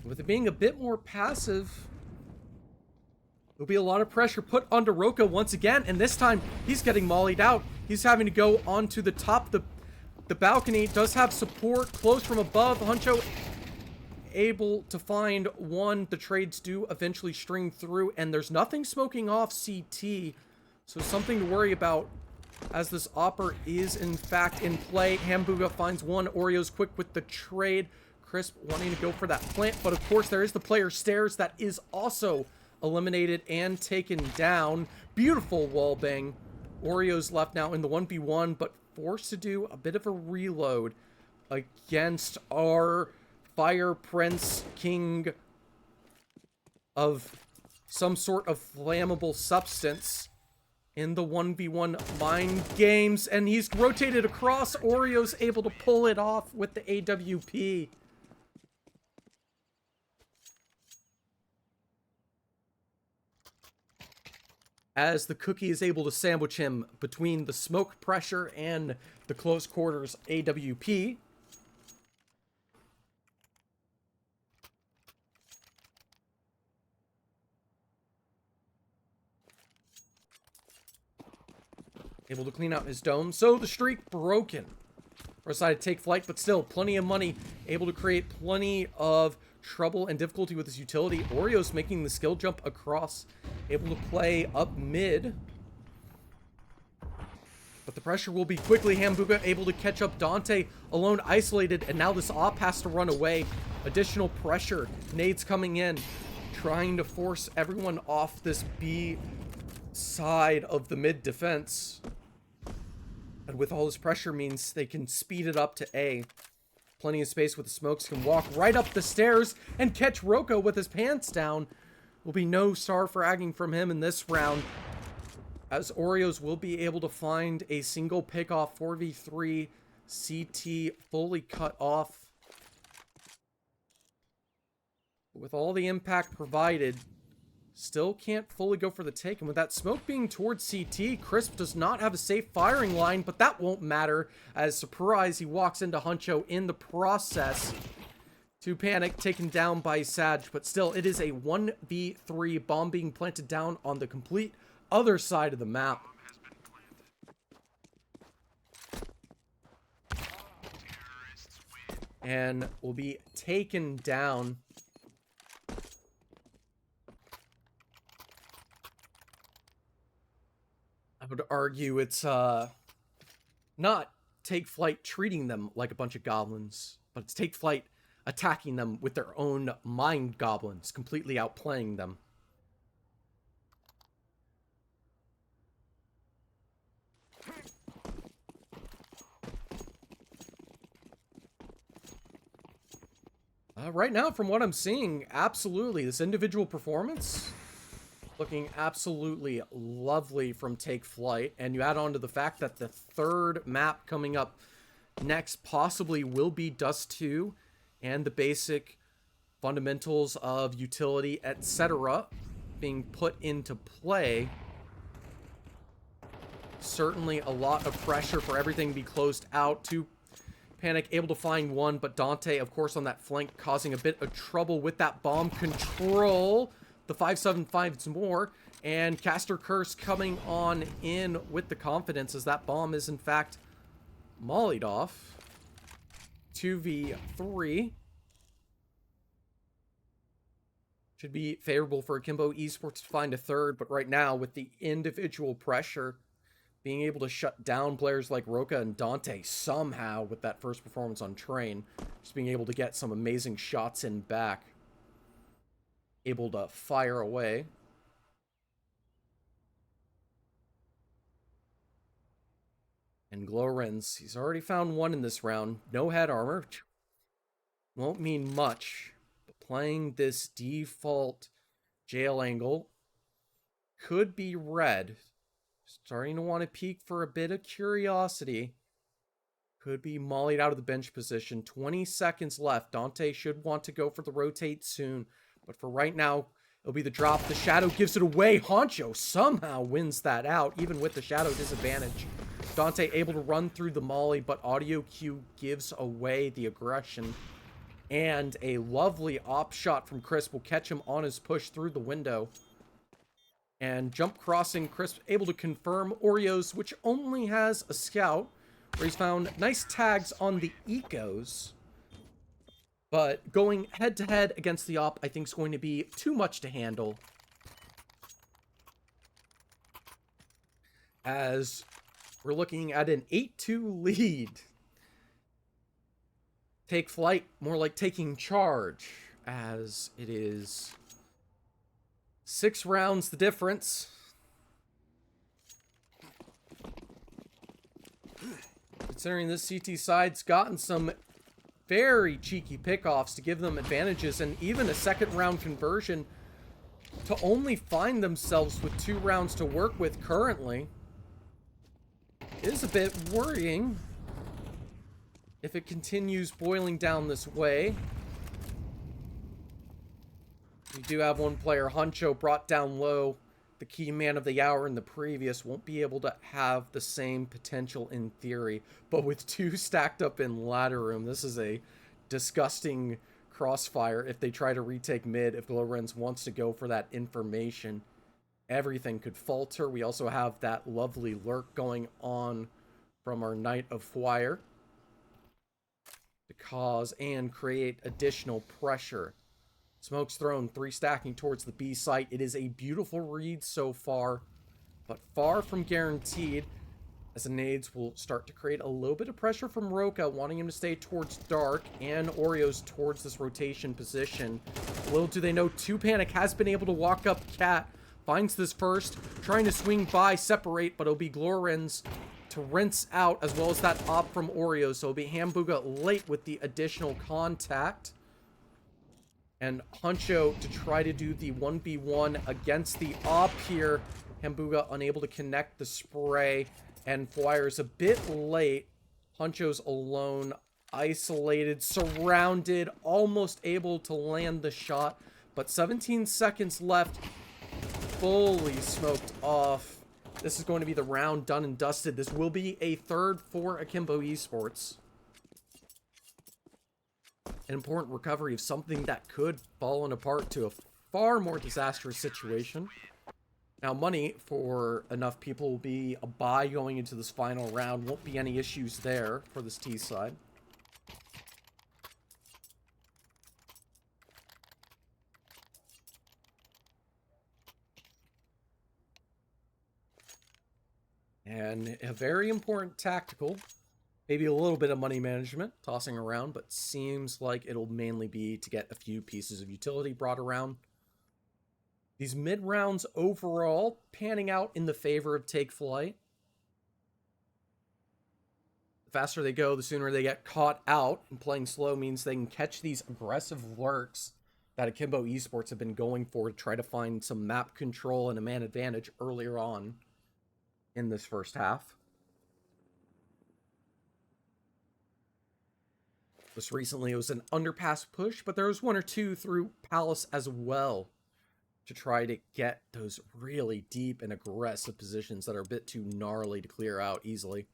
With it being a bit more passive, there'll be a lot of pressure put onto Roka once again, and this time he's getting mollied out. He's having to go onto the top of the balcony. Does have support close from above. Huncho able to find one. The trades do eventually string through, and there's nothing smoking off CT, so something to worry about as this Opper is in fact in play. Hamburger finds one. Oreos quick with the trade. Crisp wanting to go for that plant, but of course there is the player stairs that is also eliminated and taken down. Beautiful wall bang. Oreos left now in the 1v1, but forced to do a bit of a reload against our Fire Prince King of some sort of flammable substance in the 1v1 mind games, and he's rotated across. Oreo's able to pull it off with the AWP. As the Cookie is able to sandwich him between the smoke pressure and the close quarters AWP. Able to clean out his dome. So the streak broken. Decided to take flight, but still plenty of money. Able to create plenty of trouble and difficulty with his utility. Oreo's making the skill jump across. Able to play up mid. But the pressure will be quickly. Hambuka able to catch up. Dante alone, isolated. And now this op has to run away. Additional pressure. Nades coming in. Trying to force everyone off this B side of the mid defense. And with all this pressure means they can speed it up to A. Plenty of space with the smokes. Can walk right up the stairs and catch Roko with his pants down. Will be no star fragging from him in this round, as Oreos will be able to find a single pick off. 4v3 CT fully cut off. With all the impact provided, still can't fully go for the take. And with that smoke being towards CT, Crisp does not have a safe firing line, but that won't matter, as surprise, he walks into Huncho in the process. To Panic, taken down by Sag, but still, it is a 1v3 bomb being planted down on the complete other side of the map. And will be taken down. I would argue it's not Take Flight treating them like a bunch of goblins, but it's Take Flight attacking them with their own mind goblins, completely outplaying them. Right now, from what I'm seeing, absolutely, this individual performance looking absolutely lovely from Take Flight. And you add on to the fact that the third map coming up next possibly will be Dust 2, and the basic fundamentals of utility, etc., being put into play. Certainly a lot of pressure for everything to be closed out. To Panic able to find one, but Dante, of course, on that flank, causing a bit of trouble with that bomb control. The 575 more, and Caster Curse coming on in with the confidence, as that bomb is in fact mollied off. 2v3 should be favorable for Akimbo Esports to find a third, but right now with the individual pressure, being able to shut down players like Roka and Dante somehow with that first performance on Train, just being able to get some amazing shots in back, able to fire away. And Glowrens, he's already found one in this round. No head armor. Won't mean much. But playing this default jail angle could be red. Starting to want to peek for a bit of curiosity. Could be mollied out of the bench position. 20 seconds left. Dante should want to go for the rotate soon. But for right now, it'll be the drop. The shadow gives it away. Honcho somehow wins that out, even with the shadow disadvantage. Dante able to run through the molly, but Audio Q gives away the aggression. And a lovely op shot from Crisp will catch him on his push through the window. And jump crossing, Crisp able to confirm Oreos, which only has a scout, where he's found nice tags on the ecos. But going head-to-head against the op, I think, is going to be too much to handle. As we're looking at an 8-2 lead. Take Flight, more like taking charge, as it is 6 rounds the difference. Considering this CT side's gotten some very cheeky pickoffs to give them advantages, and even a second round conversion to only find themselves with 2 rounds to work with currently is a bit worrying if it continues boiling down this way. We do have one player, Huncho, brought down low. The key man of the hour in the previous won't be able to have the same potential in theory. But with 2 stacked up in ladder room, this is a disgusting crossfire if they try to retake mid. If Lorenz wants to go for that information, everything could falter. We also have that lovely lurk going on from our Knight of Fire to cause and create additional pressure. Smoke's thrown, 3 stacking towards the B site. It is a beautiful read so far, but far from guaranteed, as the nades will start to create a little bit of pressure from Roka, wanting him to stay towards dark, and Oreos towards this rotation position. Little do they know, 2 Panic has been able to walk up Cat, finds this first, trying to swing by, separate, but it'll be Glorens to rinse out, as well as that op from Oreos, so it'll be Hambuga late with the additional contact. And Huncho to try to do the 1v1 against the op here. Hambuga unable to connect the spray. And Flyer's a bit late. Huncho's alone, isolated, surrounded, almost able to land the shot. But 17 seconds left. Fully smoked off. This is going to be the round done and dusted. This will be a 3rd for Akimbo Esports. An important recovery of something that could fallen apart to a far more disastrous situation. Now, money for enough people will be a buy going into this final round. Won't be any issues there for this T side. And a very important tactical. Maybe a little bit of money management tossing around, but seems like it'll mainly be to get a few pieces of utility brought around. These mid rounds overall panning out in the favor of Take Flight. The faster they go, the sooner they get caught out, and playing slow means they can catch these aggressive lurks that Akimbo Esports have been going for to try to find some map control and a man advantage earlier on in this first half. Just recently, it was an underpass push, but there was 1 or 2 through Palace as well to try to get those really deep and aggressive positions that are a bit too gnarly to clear out easily.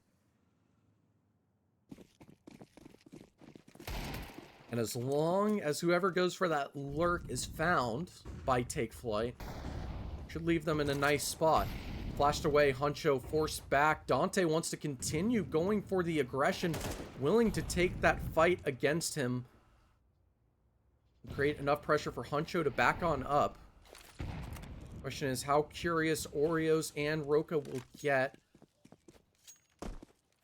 And as long as whoever goes for that lurk is found by Take Flight, should leave them in a nice spot. Flashed away, Huncho forced back. Dante wants to continue going for the aggression, willing to take that fight against him. Create enough pressure for Huncho to back on up. Question is how curious Oreos and Roka will get.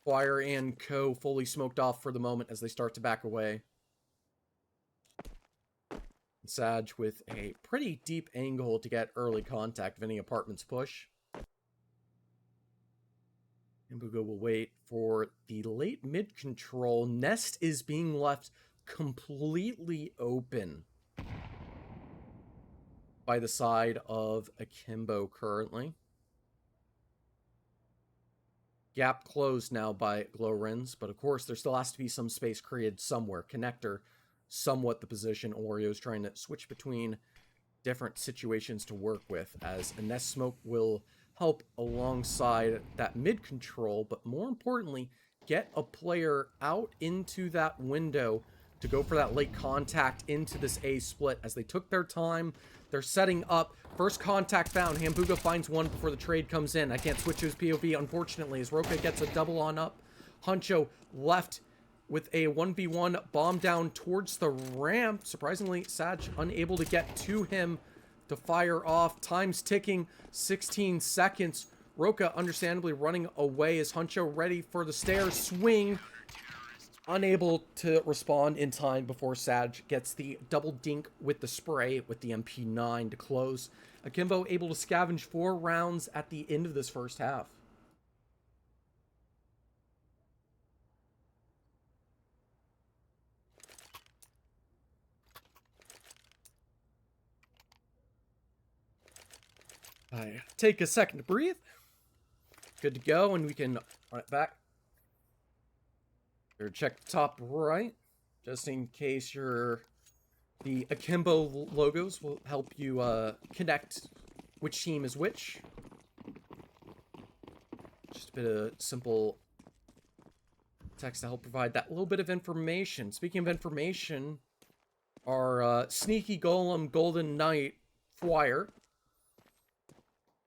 Fire and Co. fully smoked off for the moment as they start to back away. Sag with a pretty deep angle to get early contact of any apartments push. Hambuga will wait for the late mid control. Nest is being left completely open by the side of Akimbo currently. Gap closed now by Glorens, but of course there still has to be some space created somewhere. Connector, somewhat the position. Oreo's trying to switch between different situations to work with, as a Nest smoke will help alongside that mid control, but more importantly, get a player out into that window to go for that late contact into this A split. As they took their time, they're setting up. First contact found. Hambuga finds one before the trade comes in. I can't switch to his POV, unfortunately, as Roka gets a double on up. Huncho left with a 1v1 bomb down towards the ramp. Surprisingly, Sag unable to get to him to fire off. Time's ticking, 16 seconds. Roka understandably running away as Huncho ready for the stairs swing. Unable to respond in time before Sag gets the double dink with the spray with the MP9 to close. Akimbo able to scavenge 4 rounds at the end of this first half. Take a second to breathe. Good to go, and we can run it back. Or check the top right, just in case the Akimbo logos will help you connect which team is which. Just a bit of simple text to help provide that little bit of information. Speaking of information, our Sneaky Golem Golden Knight Flyer,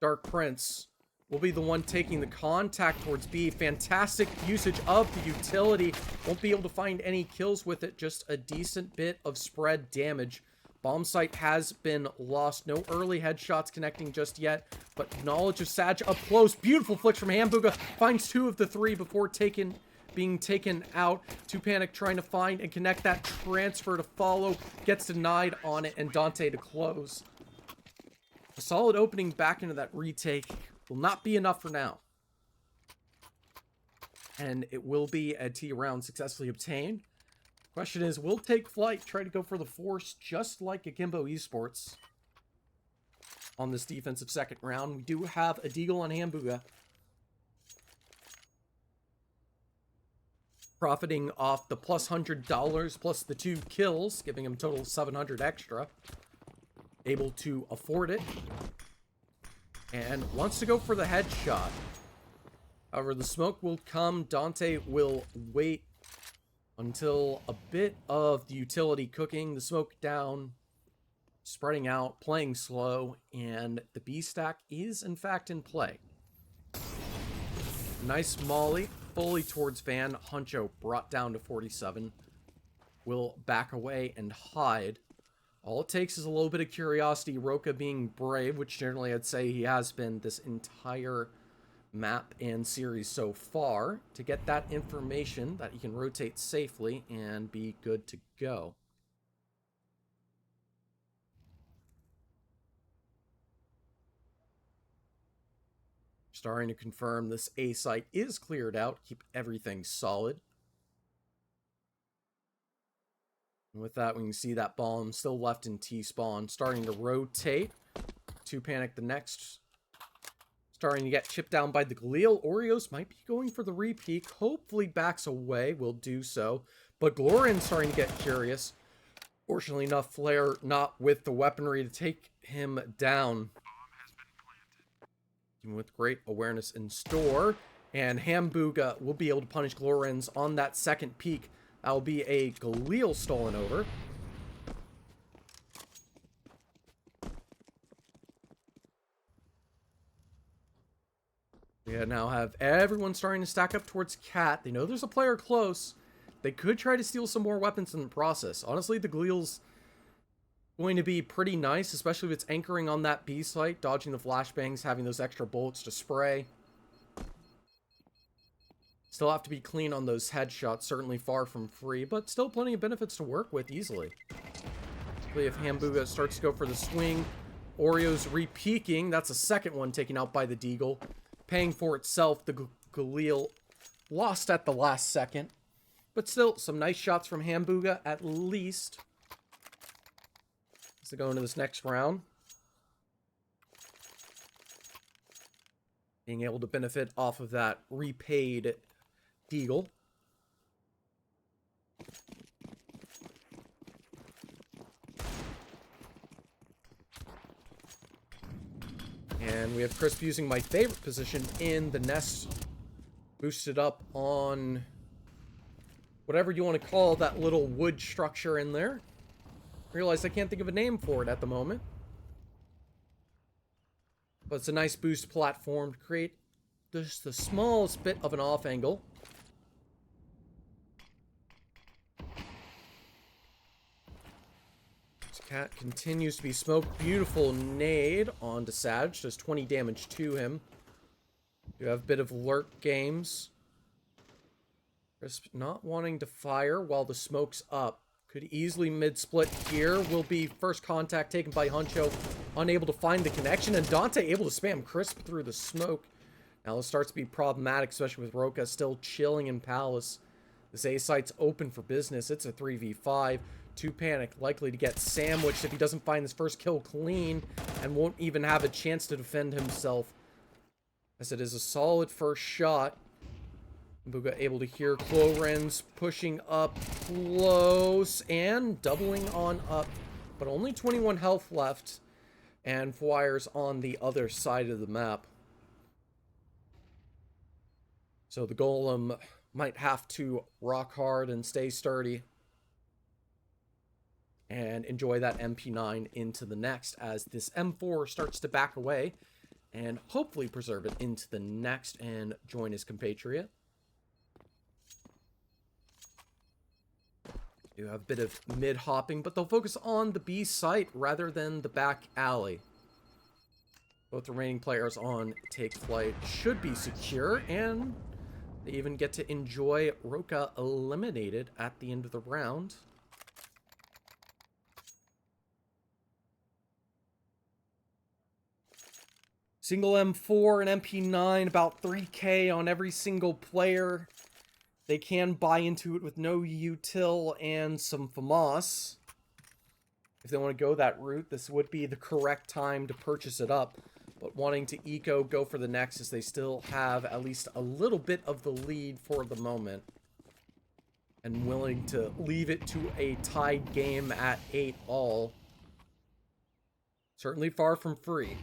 Dark Prince, will be the one taking the contact towards B. Fantastic usage of the utility. Won't be able to find any kills with it, just a decent bit of spread damage. Bomb site has been lost. No early headshots connecting just yet, but knowledge of Sag up close. Beautiful flicks from Hambuga. Finds 2 of the 3 before being taken out. 2Panic trying to find and connect that transfer to follow. Gets denied on it, and Dante to close. A solid opening back into that retake will not be enough for now. And it will be a T round successfully obtained. Question is, will take Flyte try to go for the force just like Akimbo Esports on this defensive second round? We do have a deagle on Hambuga, profiting off the plus $100 plus the 2 kills, giving him a total of 700 extra. Able to afford it, and wants to go for the headshot. However, the smoke will come. Dante will wait until a bit of the utility cooking, the smoke down, spreading out, playing slow, and the B stack is in fact in play. Nice molly, fully towards Van. Huncho brought down to 47. Will back away and hide. All it takes is a little bit of curiosity. Roka being brave, which generally I'd say he has been this entire map and series so far, to get that information that he can rotate safely and be good to go. Starting to confirm this A site is cleared out. Keep everything solid. And with that, we can see that bomb still left in T-spawn. Starting to rotate. 2Panic the next. Starting to get chipped down by the Galil. Oreos might be going for the repeat. Hopefully backs away. Will do so. But Glorin starting to get curious. Fortunately enough, Flare not with the weaponry to take him down. Even with great awareness in store. And Hambuga will be able to punish Glorins on that second peak. That will be a Galil stolen over. We now have everyone starting to stack up towards Cat. They know there's a player close. They could try to steal some more weapons in the process. Honestly, the Galil's going to be pretty nice, especially if it's anchoring on that B site, dodging the flashbangs, having those extra bullets to spray. Still have to be clean on those headshots, certainly far from free, but still plenty of benefits to work with easily. Especially if Hambuga starts to go for the swing. Oreo's re-peeking. That's a second one taken out by the Deagle. Paying for itself, the Galil lost at the last second. But still, some nice shots from Hambuga at least. As they go into this next round. Being able to benefit off of that repaid Deagle. And we have Crisp using my favorite position in the nest. Boosted up on whatever you want to call that little wood structure in there. Realize I can't think of a name for it at the moment. But it's a nice boost platform to create just the smallest bit of an off angle. This Cat continues to be smoked. Beautiful nade onto Sag. Does 20 damage to him. You have a bit of lurk games. Crisp not wanting to fire while the smoke's up. Could easily mid-split here. Will be first contact taken by Huncho. Unable to find the connection. And Dante able to spam Crisp through the smoke. Now this starts to be problematic, especially with Roka still chilling in Palace. This A site's open for business. It's a 3v5. too panicked. Likely to get sandwiched if he doesn't find this first kill clean, and won't even have a chance to defend himself. As it is a solid first shot. Buga able to hear Clorens pushing up close and doubling on up. But only 21 health left. And Flyers on the other side of the map. So the Golem might have to rock hard and stay sturdy. And enjoy that MP9 into the next as this M4 starts to back away. And hopefully preserve it into the next and join his compatriot. You have a bit of mid-hopping, but they'll focus on the B site rather than the back alley. Both remaining players on Take Flight should be secure, and they even get to enjoy Roka eliminated at the end of the round. Single M4 and MP9, about 3K on every single player. They can buy into it with no util and some FAMAS. If they want to go that route, this would be the correct time to purchase it up. But wanting to eco, go for the Nexus, they still have at least a little bit of the lead for the moment. And willing to leave it to a tied game at 8-all. Certainly far from free.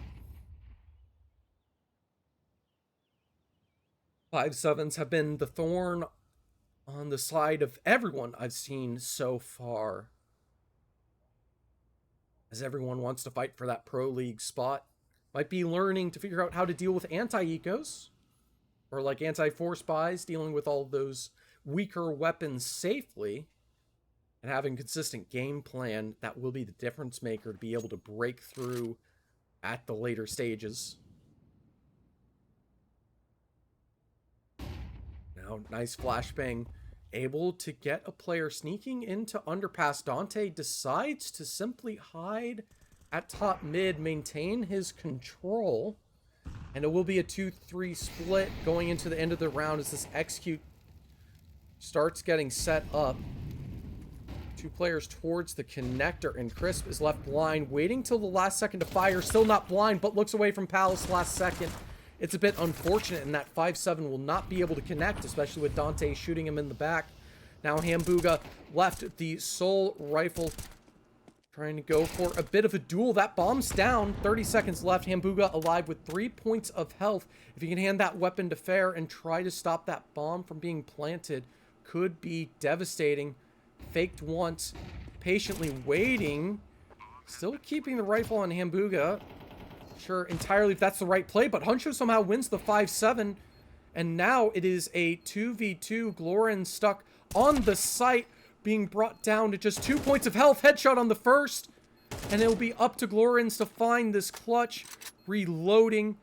5-7s have been the thorn on the side of everyone I've seen so far. As everyone wants to fight for that Pro League spot. Might be learning to figure out how to deal with anti-ecos. Or like anti-force buys, dealing with all those weaker weapons safely. And having consistent game plan that will be the difference maker to be able to break through at the later stages. Now, nice flashbang. Able to get a player sneaking into underpass. Dante decides to simply hide at top mid, maintain his control. And it will be a 2-3 split going into the end of the round as this execute starts getting set up. Two players towards the connector, and Crisp is left blind, waiting till the last second to fire. Still not blind, but looks away from Palace last second. It's a bit unfortunate in that 5-7 will not be able to connect, especially with Dante shooting him in the back. Now Hambuga left the sole rifle, trying to go for a bit of a duel. That bomb's down. 30 seconds left. Hambuga alive with 3 points of health. If he can hand that weapon to Fair and try to stop that bomb from being planted, could be devastating. Faked once, patiently waiting, still keeping the rifle on Hambuga. Sure entirely if that's the right play, but Huncho somehow wins the 5-7, and now it is a 2v2. Glorin stuck on the site, being brought down to just 2 points of health. Headshot on the first, and it'll be up to Glorins to find this clutch. Reloading.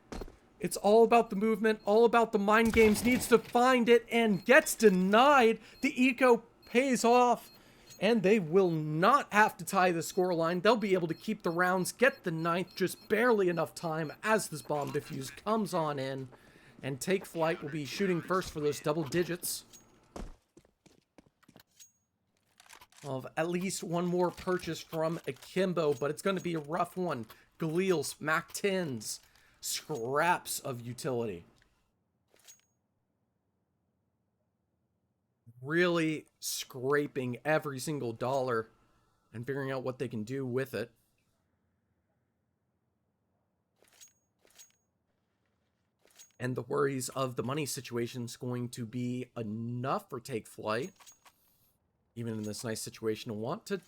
It's all about the movement, all about the mind games. Needs to find it and gets denied. The eco pays off. And they will not have to tie the scoreline. They'll be able to keep the rounds, get the 9th, just barely enough time as this bomb defuse comes on in. And Take Flight will be shooting first for those double digits. Of at least one more purchase from Akimbo, but it's going to be a rough one. Galeals, Mac-10s, scraps of utility. Really scraping every single dollar and figuring out what they can do with it. And the worries of the money situation is going to be enough for Take Flight, even in this nice situation, to want to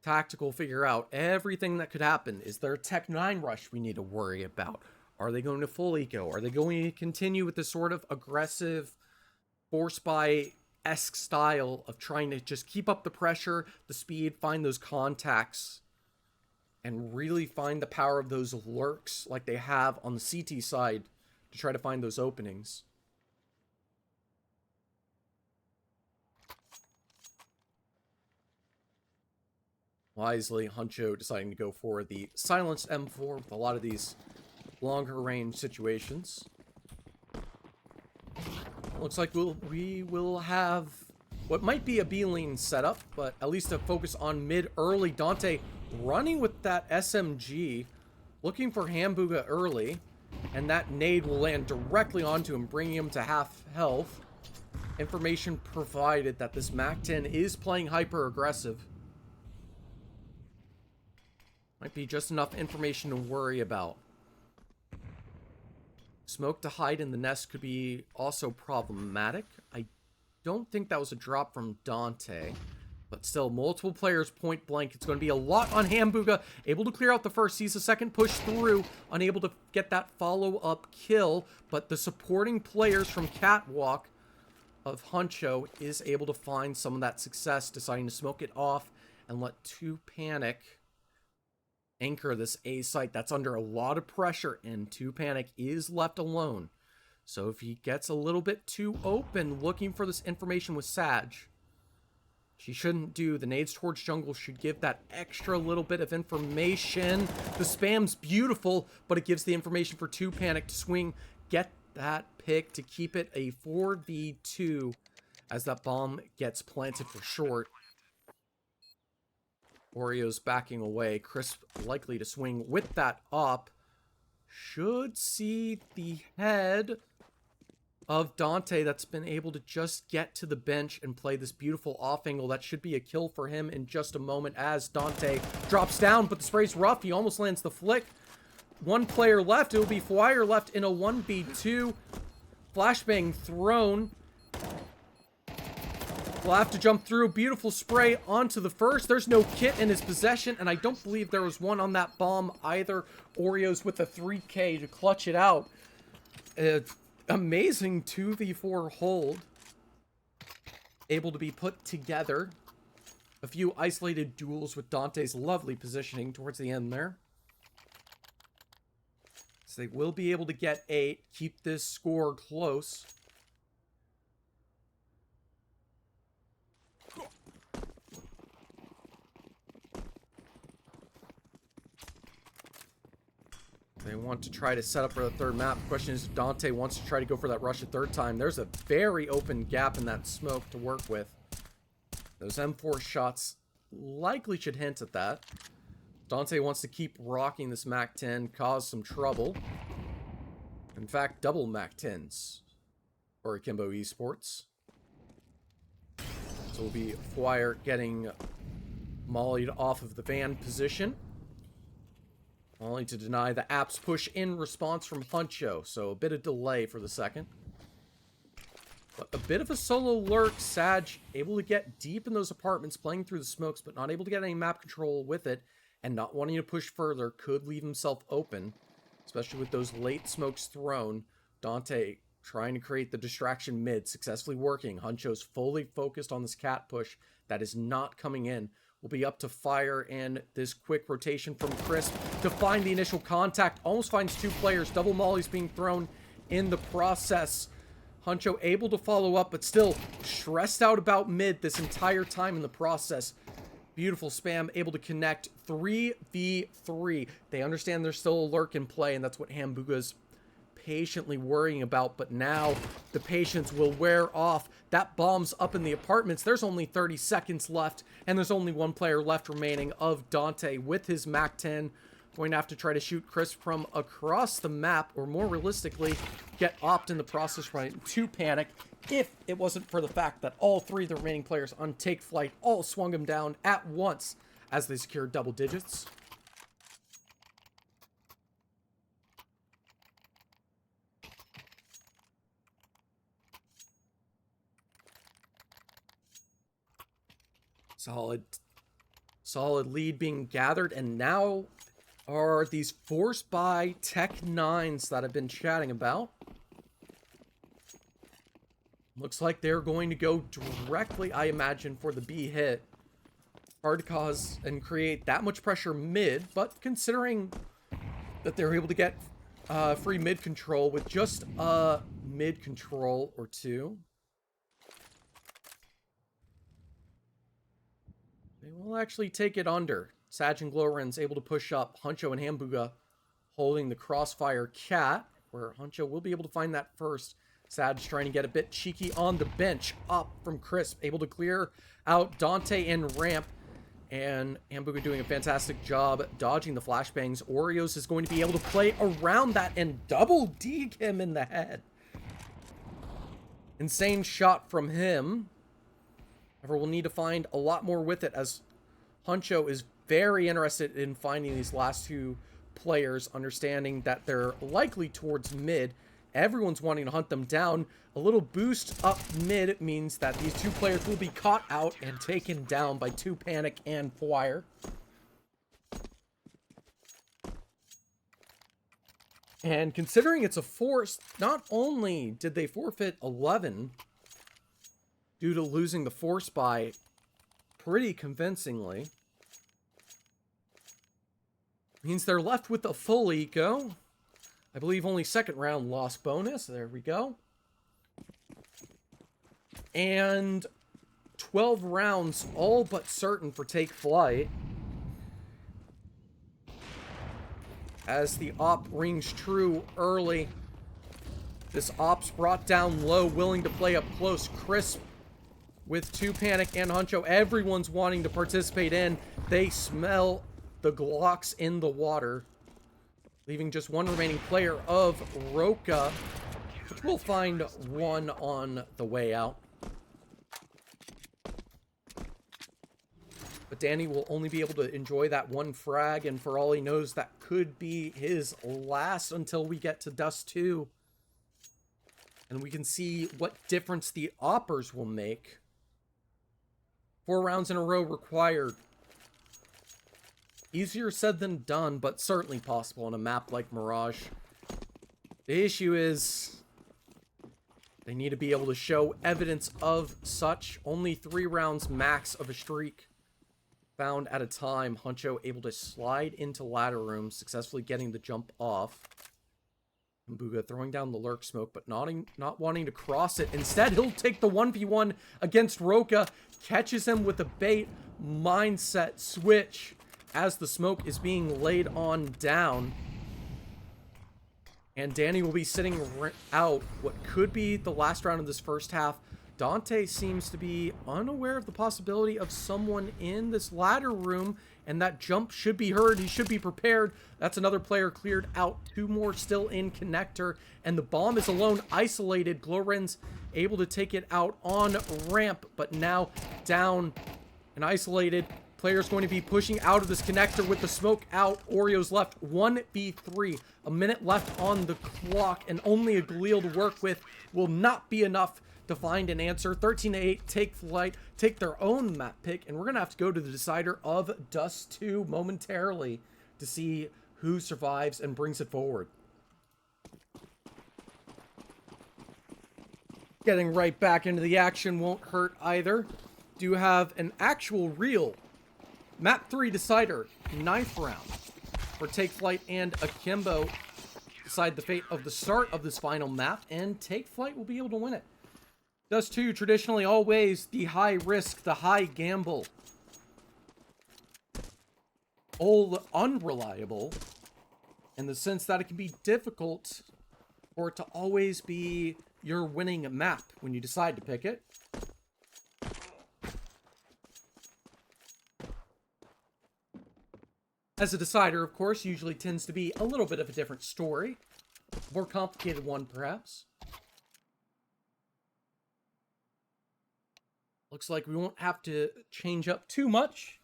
tactical figure out everything that could happen. Is there a Tech 9 rush we need to worry about? Are they going to full eco? Are they going to continue with this sort of aggressive force by-esque style of trying to just keep up the pressure, the speed, find those contacts, and really find the power of those lurks like they have on the CT side to try to find those openings? Wisely, Huncho deciding to go for the silenced M4 with a lot of these longer range situations. Looks like we will have what might be a B-lane setup, but at least a focus on mid early. Dante running with that SMG, looking for Hambuga early, and that nade will land directly onto him, bringing him to half health. Information provided that this MAC-10 is playing hyper-aggressive. Might be just enough information to worry about. Smoke to hide in the nest could be also problematic. I don't think that was a drop from Dante. But still, multiple players point blank. It's going to be a lot on Hambuga. Able to clear out the first. Sees a second push through. Unable to get that follow-up kill. But the supporting players from Catwalk of Huncho is able to find some of that success. Deciding to smoke it off and let 2 Panic anchor this A site. That's under a lot of pressure. And 2 Panic is left alone. So if he gets a little bit too open looking for this information with Sag, she shouldn't do. The nades towards jungle should give that extra little bit of information. The spam's beautiful, but it gives the information for 2 Panic to swing, get that pick to keep it a 4v2 as that bomb gets planted for short. Oreo's backing away. Crisp likely to swing with that up. Should see the head of Dante that's been able to just get to the bench and play this beautiful off angle. That should be a kill for him in just a moment as Dante drops down, but the spray's rough. He almost lands the flick. 1 player left. It will be Flyer left in a 1v2. Flashbang thrown. Will have to jump through. Beautiful spray onto the first. There's no kit in his possession, and I don't believe there was one on that bomb either. Oreos with a 3K to clutch it out. Amazing 2v4 hold. Able to be put together. A few isolated duels with Dante's lovely positioning towards the end there. So they will be able to get 8. Keep this score close. They want to try to set up for the third map. The question is if Dante wants to try to go for that rush a third time. There's a very open gap in that smoke to work with. Those M4 shots likely should hint at that. Dante wants to keep rocking this MAC-10, cause some trouble. In fact, double MAC-10s for Akimbo Esports. So it'll be Flyer getting mollied off of the van position. Only to deny the app's push in response from Huncho, so a bit of delay for the second. But a bit of a solo lurk. Sag able to get deep in those apartments, playing through the smokes, but not able to get any map control with it, and not wanting to push further, could leave himself open, especially with those late smokes thrown. Dante trying to create the distraction mid, successfully working. Huncho's fully focused on this cat push that is not coming in. Will be up to Fire and this quick rotation from Crisp to find the initial contact. Almost finds 2 players. Double mollies being thrown in the process. Huncho able to follow up, but still stressed out about mid this entire time in the process. Beautiful spam, able to connect 3v3. They understand there's still a lurk in play, and that's what Hambuga's patiently worrying about, but now the patience will wear off. That bomb's up in the apartments. There's only 30 seconds left, and there's only 1 player left remaining of Dante with his MAC-10. Going to have to try to shoot Chris from across the map, or more realistically, get opt in the process right to Panic, if it wasn't for the fact that all 3 of the remaining players on Take Flight all swung him down at once as they secured double digits. Solid lead being gathered, and now are these forced by Tech 9s that I've been chatting about. Looks like they're going to go directly, I imagine, for the B hit. Hard to cause and create that much pressure mid, but considering that they're able to get free mid control with just a mid control or 2, they will actually take it under. Sag and Glowren's able to push up. Huncho and Hambuga holding the crossfire cat, where Huncho will be able to find that first Sad's trying to get a bit cheeky on the bench. Up from Crisp, able to clear out Dante and Ramp. And Hambuga doing a fantastic job dodging the flashbangs. Oreos is going to be able to play around that and double deke him in the head. Insane shot from him. However, we'll need to find a lot more with it, as Huncho is very interested in finding these last two players, understanding that they're likely towards mid. Everyone's wanting to hunt them down. A little boost up mid means that these two players will be caught out and taken down by 2 Panic and Fire. And considering it's a force, not only did they forfeit 11 due to losing the force by pretty convincingly, means they're left with a full eco. I believe only second round loss bonus. There we go. And 12 rounds all but certain for Take Flight. As the op rings true early. This op's brought down low, willing to play up close. Crisp with 2 Panic and Huncho. Everyone's wanting to participate in. They smell the Glocks in the water, leaving just one remaining player of Roka, which we'll find one on the way out. But Danny will only be able to enjoy that one frag, and for all he knows, that could be his last until we get to Dust 2. And we can see what difference the Oppers will make. 4 rounds in a row required. Easier said than done, but certainly possible on a map like Mirage. The issue is they need to be able to show evidence of such. Only 3 rounds max of a streak found at a time. Huncho able to slide into ladder room, successfully getting the jump off. Hambuga throwing down the lurk smoke, but not wanting to cross it. Instead, he'll take the 1v1 against Roka, catches him with a bait mindset switch as the smoke is being laid on down. And Danny will be sitting out what could be the last round of this first half. Dante seems to be unaware of the possibility of someone in this ladder room, and that jump should be heard. He should be prepared. That's another player cleared out. 2 more still in connector, and the bomb is alone, isolated. Glowren's able to take it out on ramp, but now down and isolated. Player's going to be pushing out of this connector with the smoke out. Oreo's left 1v3. A minute left on the clock, and only a Galil to work with will not be enough to find an answer. 13-8, Take Flight, take their own map pick, and we're going to have to go to the decider of Dust 2 momentarily to see who survives and brings it forward. Getting right back into the action won't hurt either. Do have an actual real Map 3 decider, 9th round for Take Flight and Akimbo. Decide the fate of the start of this final map, and Take Flight will be able to win it. Dust 2, traditionally always the high risk, the high gamble. All unreliable in the sense that it can be difficult for it to always be your winning map when you decide to pick it. As a decider, of course, usually tends to be a little bit of a different story. More complicated one, perhaps. Looks like we won't have to change up too much.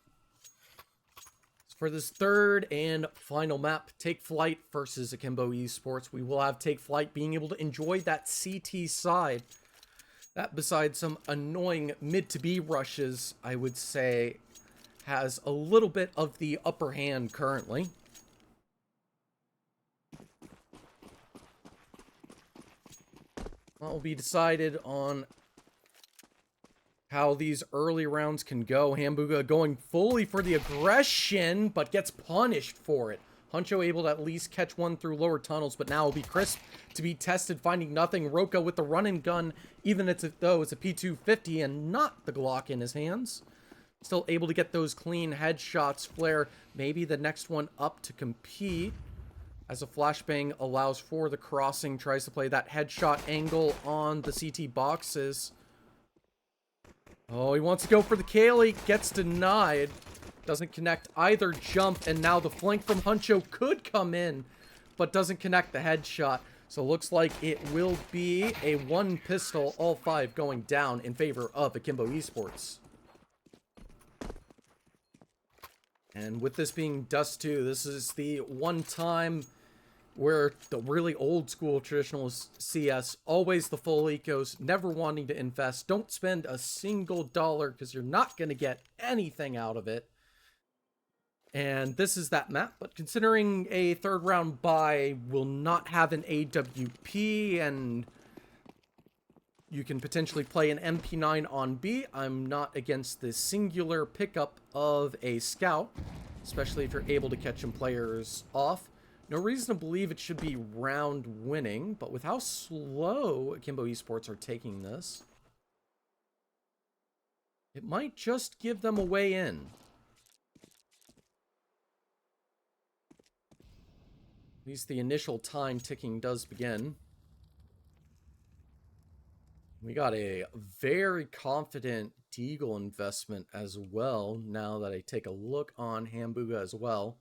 For this third and final map, Take Flight versus Akimbo Esports, we will have Take Flight being able to enjoy that CT side. That, besides some annoying mid-to-B rushes, I would say, has a little bit of the upper hand currently. That will be decided on how these early rounds can go. Hambuga going fully for the aggression, but gets punished for it. Huncho able to at least catch one through lower tunnels, but now will be Crisp to be tested, finding nothing. Roka with the run and gun, even though it's a P250 and not the Glock in his hands. Still able to get those clean headshots. Flare, maybe the next one up to compete. as a flashbang allows for the crossing, tries to play that headshot angle on the CT boxes. Oh, he wants to go for the Kaylee, gets denied. Doesn't connect either jump, and now the flank from Huncho could come in, but doesn't connect the headshot. So looks like it will be a one pistol, all 5 going down in favor of Akimbo Esports. And with this being Dust 2, this is the one time where the really old school traditional CS, always the full ecos, never wanting to invest. Don't spend a single dollar because you're not going to get anything out of it. And this is that map, but considering a third round buy will not have an AWP and you can potentially play an MP9 on B, I'm not against the singular pickup of a scout, especially if you're able to catch some players off. No reason to believe it should be round winning, but with how slow Akimbo Esports are taking this, it might just give them a way in. At least the initial time ticking does begin. We got a very confident Deagle investment as well, now that I take a look on Hamburger as well.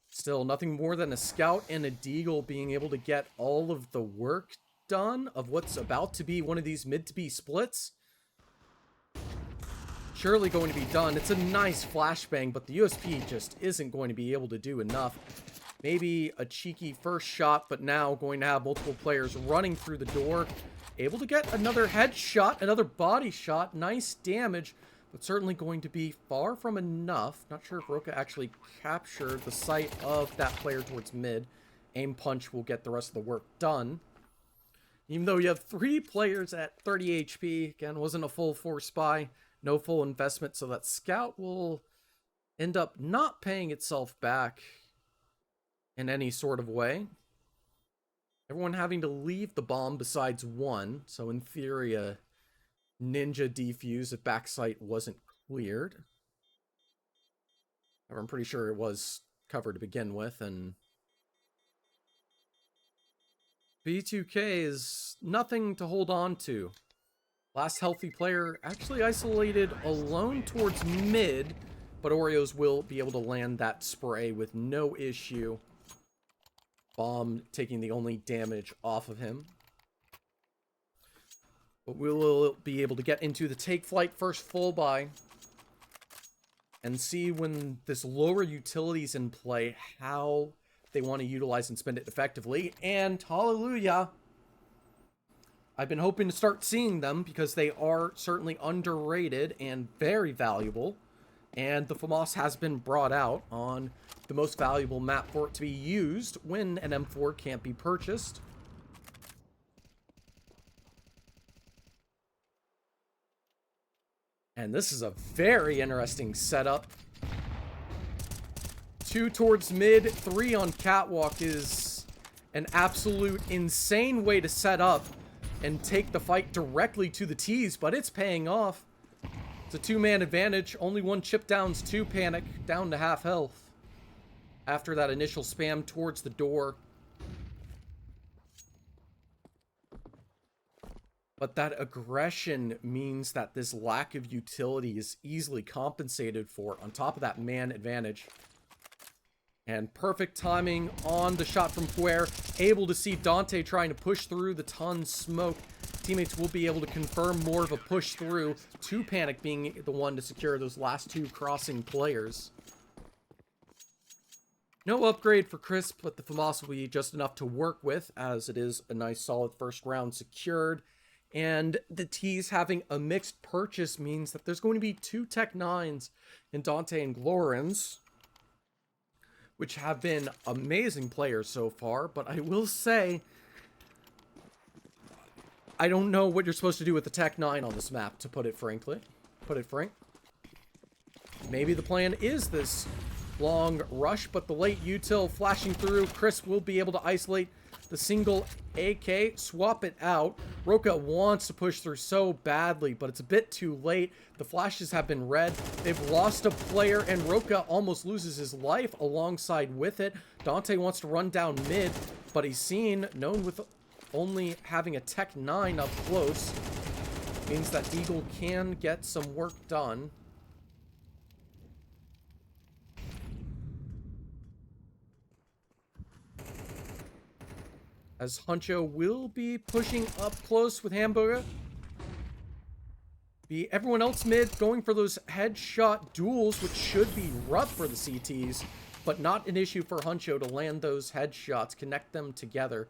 Still, nothing more than a scout and a Deagle being able to get all of the work done of what's about to be one of these mid-to-B splits. Surely going to be done. It's a nice flashbang, but the USP just isn't going to be able to do enough. Maybe a cheeky first shot, but now going to have multiple players running through the door. Able to get another headshot, another body shot. Nice damage, but certainly going to be far from enough. Not sure if Roka actually captured the sight of that player towards mid. Aim punch will get the rest of the work done. Even though you have 3 players at 30 HP. Again, wasn't a full force buy. No full investment, so that scout will end up not paying itself back in any sort of way. Everyone having to leave the bomb besides one, so in theory a ninja defuse if backsite wasn't cleared. However, I'm pretty sure it was covered to begin with, and B2K is nothing to hold on to. Last healthy player actually isolated alone towards mid, but Oreos will be able to land that spray with no issue. Bomb taking the only damage off of him. But we will be able to get into the take flight first full buy and see when this lower utilities in play, how they want to utilize and spend it effectively. And hallelujah, I've been hoping to start seeing them because they are certainly underrated and very valuable. And the FAMAS has been brought out on the most valuable map for it to be used when an M4 can't be purchased. And this is a very interesting setup. 2 towards mid, 3 on catwalk is an absolute insane way to set up and take the fight directly to the T's, but it's paying off. It's a 2-man advantage. Only 1 chip downs, 2 panic, down to half health. After that initial spam towards the door. But that aggression means that this lack of utility is easily compensated for on top of that man advantage. And perfect timing on the shot from Fuer. Able to see Dante trying to push through the ton smoke. Teammates will be able to confirm more of a push through. 2 panic being the one to secure those last 2 crossing players. No upgrade for Crisp, but the FAMAS will be just enough to work with, as it is a nice solid first round secured. And the T's having a mixed purchase means that there's going to be 2 Tech 9s in Dante and Glorens, which have been amazing players so far. But I will say, I don't know what you're supposed to do with the Tech 9 on this map, to put it frankly. Maybe the plan is this long rush, but the late util flashing through. Chris will be able to isolate the single AK, swap it out. Roka wants to push through so badly, but it's a bit too late. The flashes have been red. They've lost a player, and Roka almost loses his life alongside with it. Dante wants to run down mid, but he's seen, known with only having a Tech 9 up close. Means that Deagle can get some work done. As Huncho will be pushing up close with Hamburger. Everyone else mid going for those headshot duels, which should be rough for the CTs, but not an issue for Huncho to land those headshots, connect them together.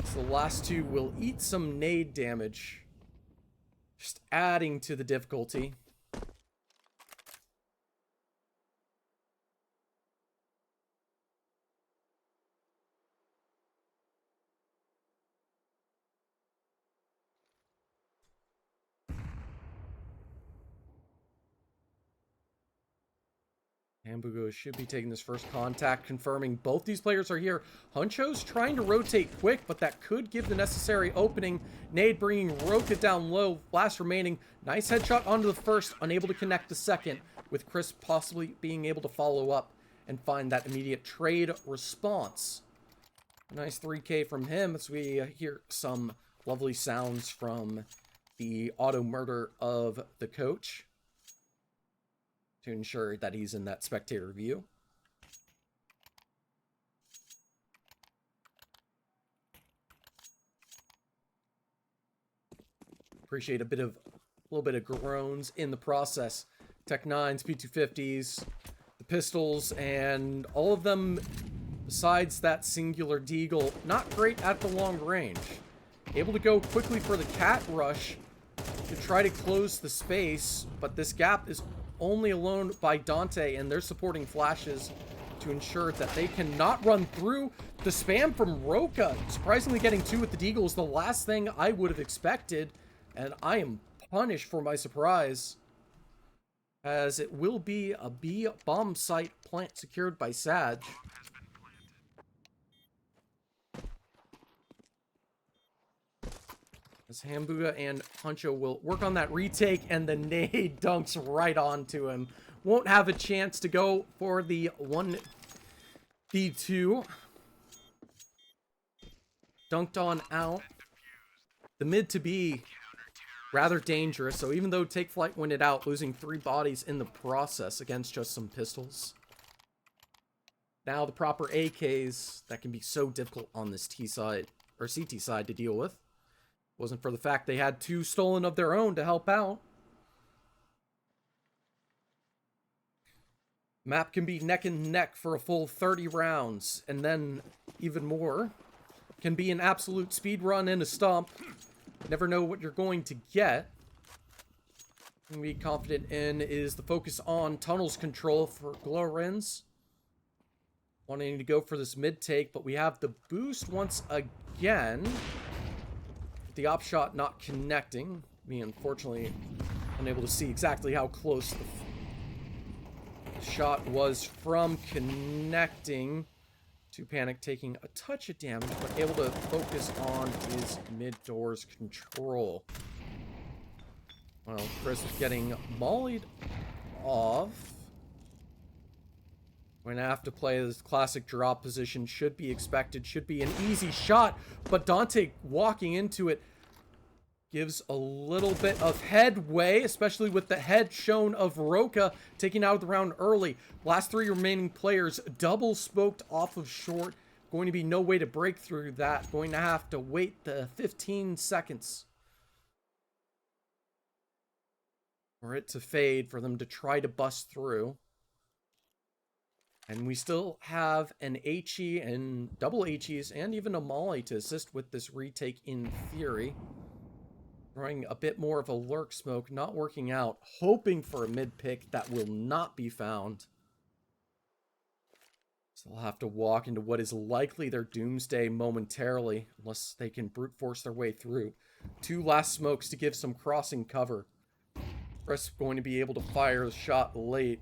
So the last two will eat some nade damage, just adding to the difficulty. Hamburger should be taking this first contact, confirming both these players are here. Huncho's trying to rotate quick, but that could give the necessary opening. Nade bringing Roka down low. Last remaining. Nice headshot onto the first, unable to connect the second, with Chris possibly being able to follow up and find that immediate trade response. A nice 3K from him as we hear some lovely sounds from the auto murder of the coach, to ensure that he's in that spectator view. Appreciate a little bit of groans in the process. Tech 9s, P250s, the pistols, and all of them, besides that singular Deagle, not great at the long range. Able to go quickly for the cat rush to try to close the space, but this gap is only alone by Dante and their supporting flashes to ensure that they cannot run through. The spam from Roka, surprisingly getting two with the Deagle, is the last thing I would have expected, and I am punished for my surprise, as it will be a B bomb site plant secured by Sag. As Hambuga and Huncho will work on that retake, and the nade dunks right onto him. Won't have a chance to go for the 1v2. Dunked on out. The mid to be rather dangerous, so even though Take Flight went it out, losing 3 bodies in the process against just some pistols. Now the proper AKs that can be so difficult on this T side, or CT side, to deal with. Wasn't for the fact they had 2 stolen of their own to help out. Map can be neck and neck for a full 30 rounds, and then even more. Can be an absolute speed run and a stomp. Never know what you're going to get. What I'm be confident in is the focus on tunnels control for Glorens. Wanting to go for this mid take, but we have the boost once again. The op shot not connecting. Me, unfortunately, unable to see exactly how close the shot was from connecting. To Panic taking a touch of damage, but able to focus on his mid-doors control. Well, Chris is getting mollied off. We're going to have to play this classic drop position. Should be expected. Should be an easy shot. But Dante walking into it gives a little bit of headway, especially with the head shown of Roka taking out of the round early. Last 3 remaining players double smoked off of short. Going to be no way to break through that. Going to have to wait the 15 seconds for it to fade, for them to try to bust through. And we still have an HE and double HEs and even a Molly to assist with this retake in theory. Throwing a bit more of a lurk smoke, not working out. Hoping for a mid pick that will not be found. So they'll have to walk into what is likely their doomsday momentarily, unless they can brute force their way through. 2 last smokes to give some crossing cover. Chris going to be able to fire the shot late.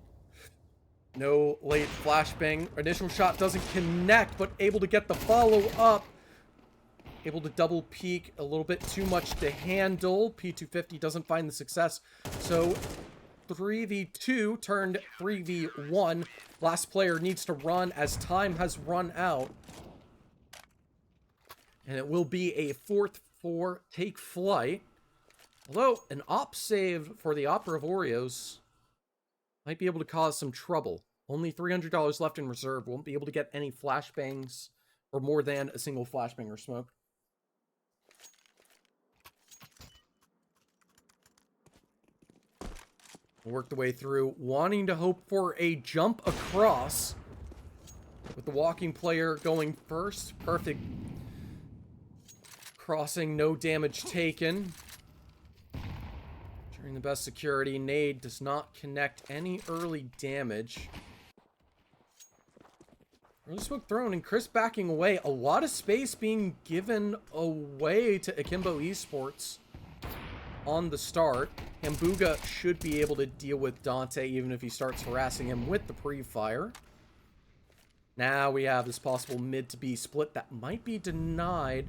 No late flashbang. Initial shot doesn't connect, but able to get the follow-up. Able to double peek, a little bit too much to handle. P250 doesn't find the success. So 3v2 turned 3v1. Last player needs to run as time has run out. And it will be a 4th for Take Flyte. Although, an op save for the Opera of Oreos might be able to cause some trouble. Only $300 left in reserve. Won't be able to get any flashbangs or more than a single flashbang or smoke. Work the way through, wanting to hope for a jump across. With the walking player going first. Perfect. Crossing, no damage taken. During the best security, nade does not connect any early damage. Early smoke thrown, and Chris backing away. A lot of space being given away to Akimbo Esports on the start. Hambuga should be able to deal with Dante even if he starts harassing him with the pre-fire. Now we have this possible mid to B split that might be denied.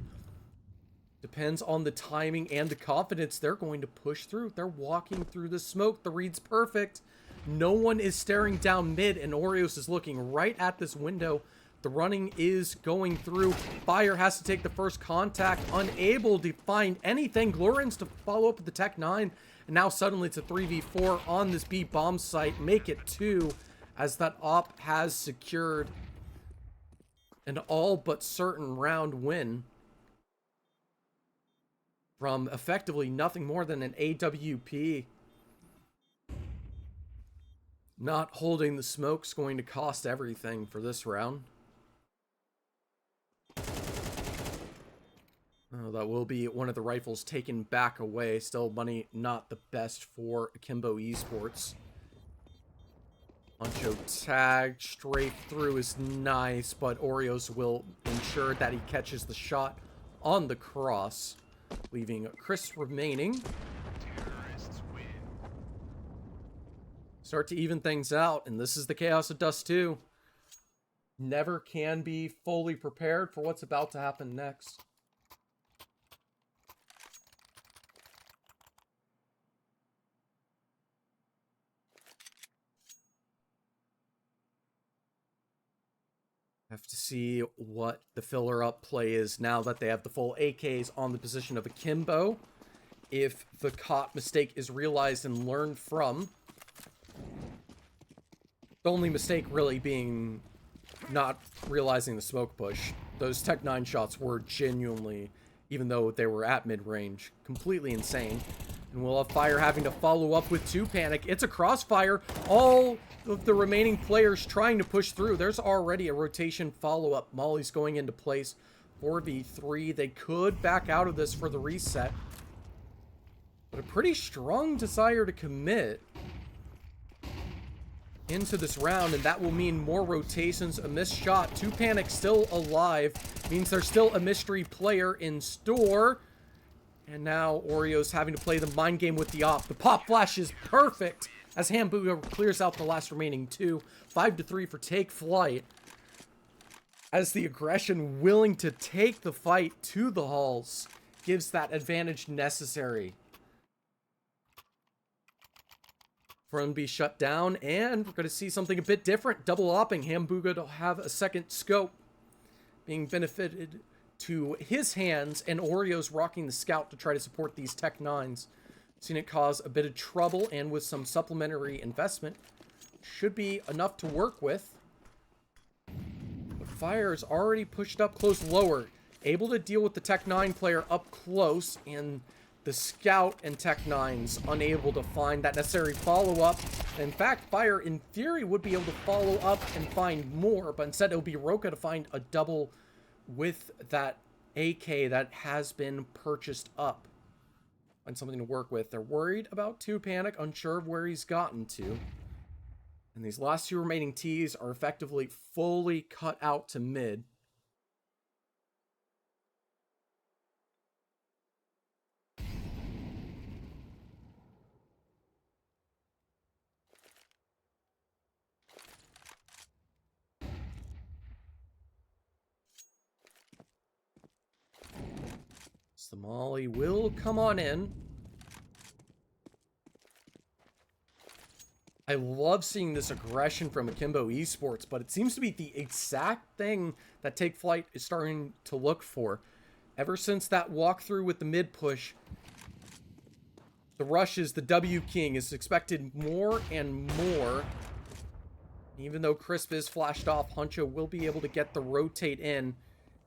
Depends on the timing and the confidence they're going to push through. They're walking through the smoke. The read's perfect. No one is staring down mid, and Oreos is looking right at this window. The running is going through. Fire has to take the first contact. Unable to find anything. Glorins to follow up with the Tech 9. And now suddenly it's a 3v4 on this B bomb site. Make it 2 as that op has secured an all but certain round win from effectively nothing more than an AWP. Not holding the smoke's going to cost everything for this round. Oh, that will be one of the rifles taken back away. Still money not the best for Akimbo Esports. Poncho tag, strafe through is nice, but Oreos will ensure that he catches the shot on the cross, leaving Chris remaining. Start to even things out, and this is the Chaos of Dust 2. Never can be fully prepared for what's about to happen next. Have to see what the filler up play is now that they have the full AKs on the position of Akimbo. If the caught mistake is realized and learned from. The only mistake really being not realizing the smoke push. Those Tech 9 shots were genuinely, even though they were at mid-range, completely insane. And we'll have Fire having to follow up with 2 Panic. It's a crossfire. All of the remaining players trying to push through. There's already a rotation follow-up. Molly's going into place. 4v3. They could back out of this for the reset. But a pretty strong desire to commit into this round, and that will mean more rotations. A missed shot. 2 Panic still alive. Means there's still a mystery player in store. And now Oreos having to play the mind game with the op. The pop flash is perfect as Hambuga clears out the last remaining 2. 5-3 for Take Flyte. As the aggression willing to take the fight to the halls gives that advantage necessary. Front be shut down, and we're going to see something a bit different. Double opping. Hambuga to have a second scope being benefited to his hands, and Oreos rocking the scout to try to support these Tech 9s. Seen it cause a bit of trouble, and with some supplementary investment, should be enough to work with. But Fire is already pushed up close lower, able to deal with the Tech 9 player up close, and the scout and Tech 9s unable to find that necessary follow-up. In fact, Fire, in theory, would be able to follow up and find more, but instead it will be Roka to find a double with that AK that has been purchased up. Find something to work with. They're worried about 2 Panic, unsure of where he's gotten to. And these last 2 remaining Ts are effectively fully cut out to mid. The molly will come on in. I love seeing this aggression from Akimbo Esports, but it seems to be the exact thing that Flyte is starting to look for. Ever since that walkthrough with the mid push, the rushes, the W King is expected more and more. Even though Crisp is flashed off, Huncho will be able to get the rotate in.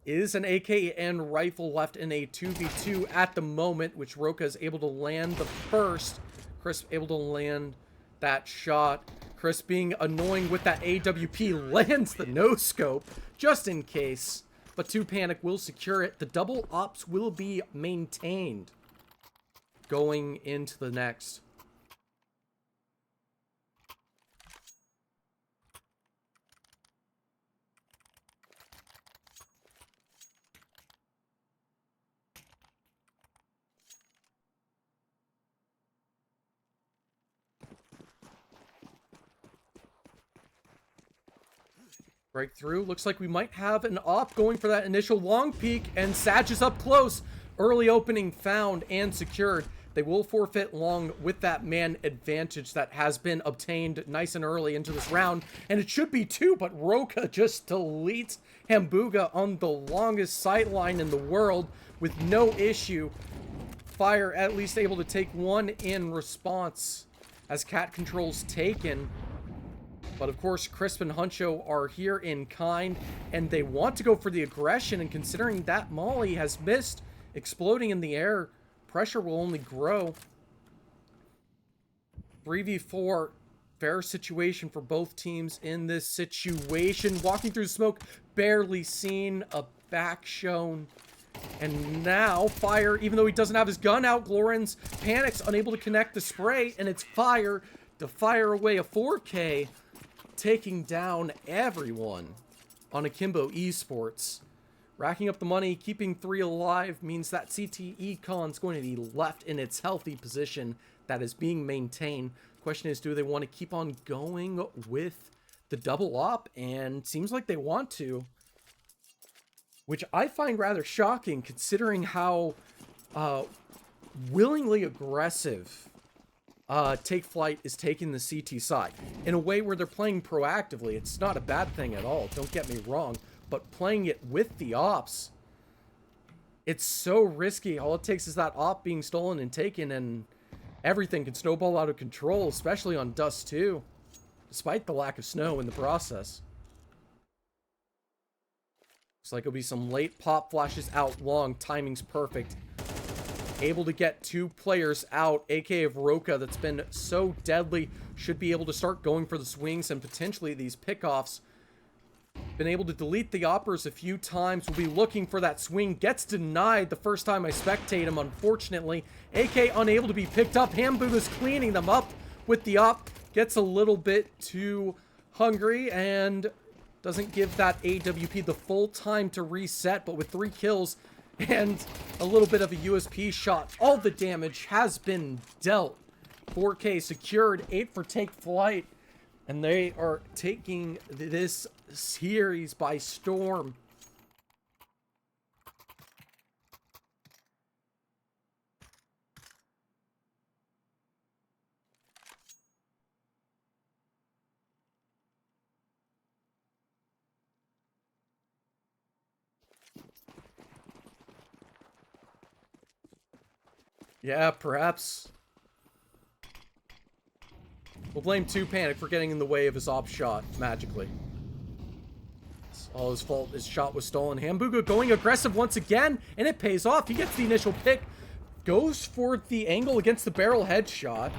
Is an AKN rifle left in a 2v2 at the moment, which Roka is able to land the first. Crisp able to land that shot. Crisp being annoying with that AWP lands the no-scope, just in case. But 2 Panic will secure it. The double ops will be maintained going into the next. Breakthrough. Looks like we might have an op going for that initial long peek, and Sag is up close. Early opening found and secured. They will forfeit long with that man advantage that has been obtained nice and early into this round. And it should be 2, but Roka just deletes Hambuga on the longest sightline in the world with no issue. Fire at least able to take 1 in response as cat controls taken. But of course, Crisp and Huncho are here in kind, and they want to go for the aggression, and considering that Molly has missed exploding in the air, pressure will only grow. 3v4, fair situation for both teams in this situation. Walking through smoke, barely seen, a back shown. And now, Fire, even though he doesn't have his gun out, Glorins panics, unable to connect the spray, and it's Fire to fire away a 4K. Taking down everyone on Akimbo Esports. Racking up the money, keeping 3 alive means that CT Econ is going to be left in its healthy position that is being maintained. Question is, do they want to keep on going with the double op? And seems like they want to, which I find rather shocking considering how willingly aggressive Flyte is taking the CT side in a way where they're playing proactively. It's not a bad thing at all, don't get me wrong, but playing it with the ops, it's so risky. All it takes is that op being stolen and taken, and everything can snowball out of control, especially on Dust 2, despite the lack of snow in the process. Looks like it'll be some late pop flashes out long. Timing's perfect. Able to get 2 players out. AK of Roka that's been so deadly should be able to start going for the swings and potentially these pickoffs. Been able to delete the operas a few times. Will be looking for that swing. Gets denied the first time I spectate him, unfortunately. AK unable to be picked up. Hambuga's cleaning them up with the op. Gets a little bit too hungry and doesn't give that AWP the full time to reset, but with 3 kills and a little bit of a USP shot, all the damage has been dealt. 4K secured, 8 for Flyte, and they are taking this series by storm. Yeah, perhaps. We'll blame 2 Panic for getting in the way of his op shot, magically. It's all his fault. His shot was stolen. Hambuga going aggressive once again, and it pays off. He gets the initial pick, goes for the angle against the barrel headshot.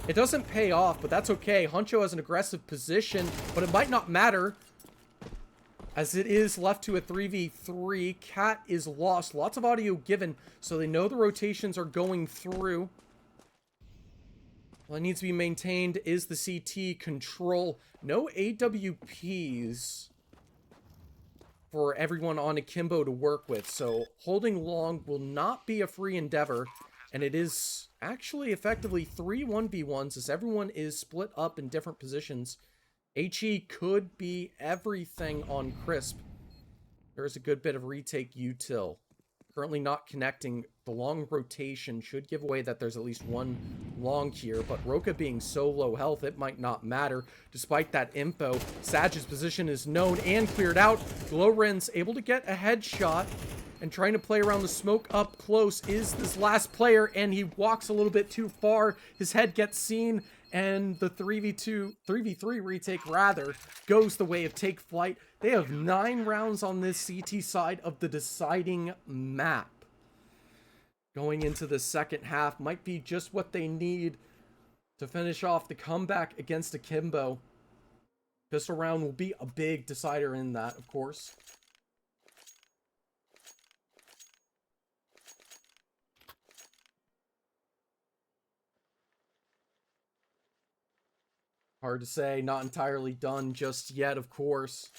It doesn't pay off, but that's okay. Huncho has an aggressive position, but it might not matter, as it is left to a 3v3. Cat is lost. Lots of audio given, so they know the rotations are going through. What needs to be maintained is the CT control. No AWPs for everyone on Akimbo to work with, so holding long will not be a free endeavor, and it is actually effectively 3 1v1s as everyone is split up in different positions. HE could be everything on Crisp. There's a good bit of retake util. Currently not connecting the the long rotation should give away that there's at least one long here, but Roka being so low health, it might not matter. Despite that info, Saj's position is known and cleared out. Glowren's able to get a headshot, and trying to play around the smoke up close is this last player, and he walks a little bit too far. His head gets seen, and the 3v3 retake rather, goes the way of Take Flight. They have 9 rounds on this CT side of the deciding map. Going into the second half might be just what they need to finish off the comeback against Akimbo. Pistol round will be a big decider in that, of course. Hard to say, not entirely done just yet, of course.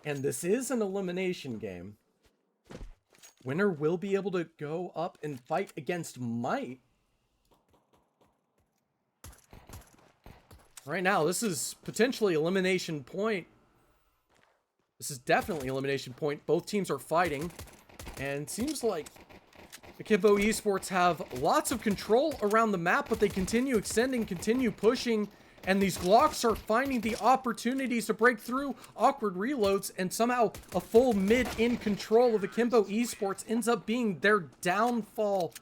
And this is an elimination game. Winner will be able to go up and fight against Might. Right now, this is potentially elimination point. This is definitely elimination point. Both teams are fighting. And it seems like Akimbo Esports have lots of control around the map, but they continue extending, continue pushing, and these Glocks are finding the opportunities to break through awkward reloads, and somehow a full mid in control of Akimbo Esports ends up being their downfall.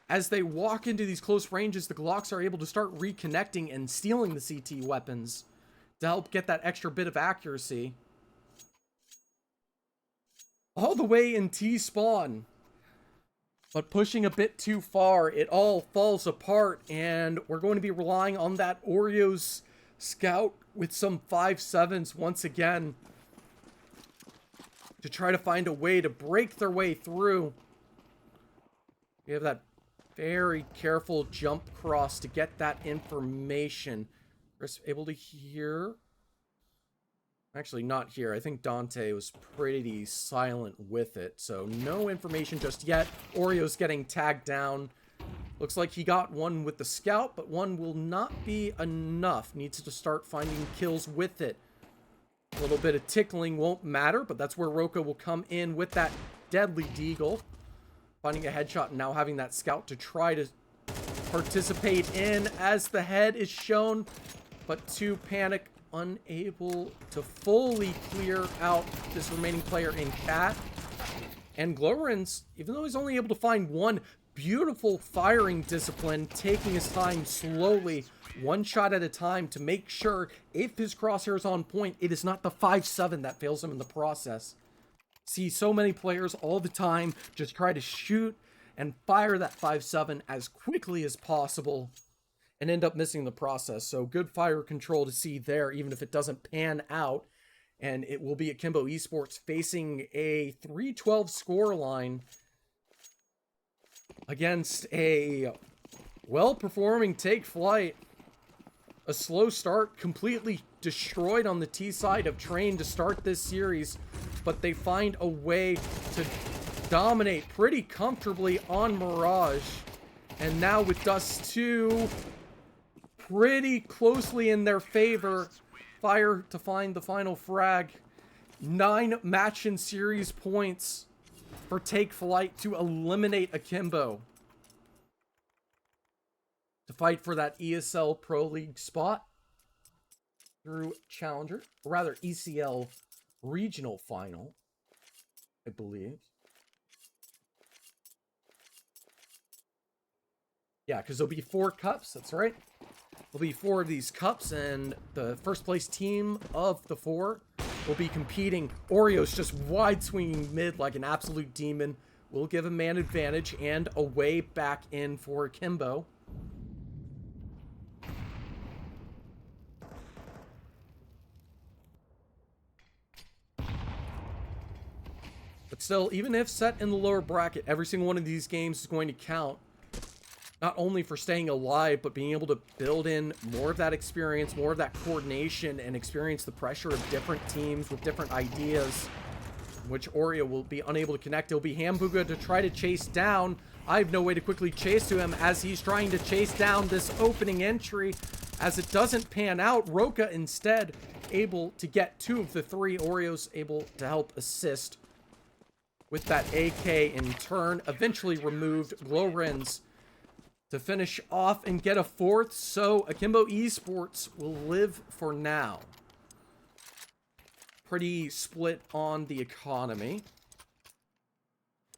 As they walk into these close ranges, the Glocks are able to start reconnecting and stealing the CT weapons to help get that extra bit of accuracy. All the way in T-spawn. But pushing a bit too far, it all falls apart, and we're going to be relying on that Oreos scout with some 5.7s once again to try to find a way to break their way through. We have that very careful jump cross to get that information. Chris able to hear. Actually, not here. I think Dante was pretty silent with it, so no information just yet. Oreo's getting tagged down. Looks like he got one with the scout, but one will not be enough. Needs to start finding kills with it. A little bit of tickling won't matter, but that's where Roka will come in with that deadly deagle. Finding a headshot and now having that scout to try to participate in as the head is shown, but to panic, unable to fully clear out this remaining player in cat. And Glowren's, even though he's only able to find one, beautiful firing discipline, taking his time slowly, one shot at a time to make sure if his crosshair is on point, it is not the 5.7 that fails him in the process. See so many players all the time just try to shoot and fire that 5.7 as quickly as possible and end up missing the process. So good fire control to see there, even if it doesn't pan out. And it will be Akimbo Esports facing a 3-12 scoreline against a well-performing Take Flight. A slow start, completely destroyed on the T side of Train to start this series, but they find a way to dominate pretty comfortably on Mirage. And now with Dust 2 pretty closely in their favor, fire to find the final frag. 9 match and series points for Take Flight to eliminate Akimbo to fight for that ESL Pro League spot through Challenger, or rather ECL Regional Final, I believe. Yeah, because there'll be 4 cups, that's right. There'll be 4 of these cups, and the first place team of the 4 will be competing. Oreo's just wide swinging mid like an absolute demon. Will give a man advantage and a way back in for Akimbo. But still, even if set in the lower bracket, every single one of these games is going to count. Not only for staying alive, but being able to build in more of that experience, more of that coordination, and experience the pressure of different teams with different ideas, which Oreo will be unable to connect. It'll be Hambuga to try to chase down. I have no way to quickly chase to him as he's trying to chase down this opening entry. As it doesn't pan out, Roka instead able to get 2 of the 3. Oreo's able to help assist with that AK in turn. Eventually removed Glorens to finish off and get a fourth. So Akimbo Esports will live for now. Pretty split on the economy.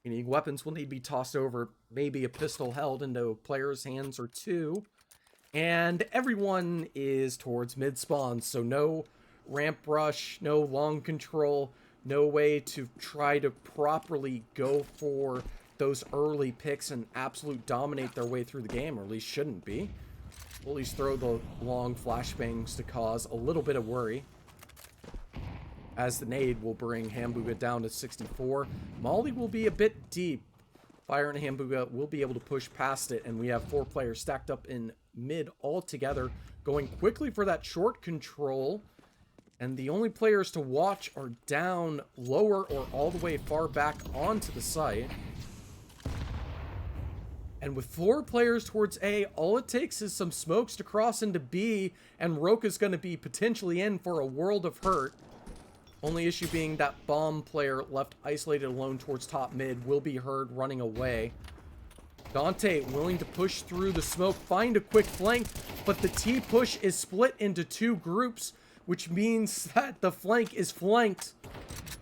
Meaning weapons will need to be tossed over. Maybe a pistol held into a player's hands or two. And everyone is towards mid-spawn. So no ramp rush, no long control. No way to try to properly go for those early picks and absolute dominate their way through the game. Or at least shouldn't be. We'll at least throw the long flashbangs to cause a little bit of worry. As the nade will bring Hambuga down to 64. Molly will be a bit deep. Fire and Hambuga will be able to push past it. And we have 4 players stacked up in mid all together. Going quickly for that short control. And the only players to watch are down lower or all the way far back onto the site. And with 4 players towards A, all it takes is some smokes to cross into B. And Roka's going to be potentially in for a world of hurt. Only issue being that bomb player left isolated alone towards top mid will be heard running away. Dante willing to push through the smoke, find a quick flank, but the T push is split into 2 groups, which means that the flank is flanked.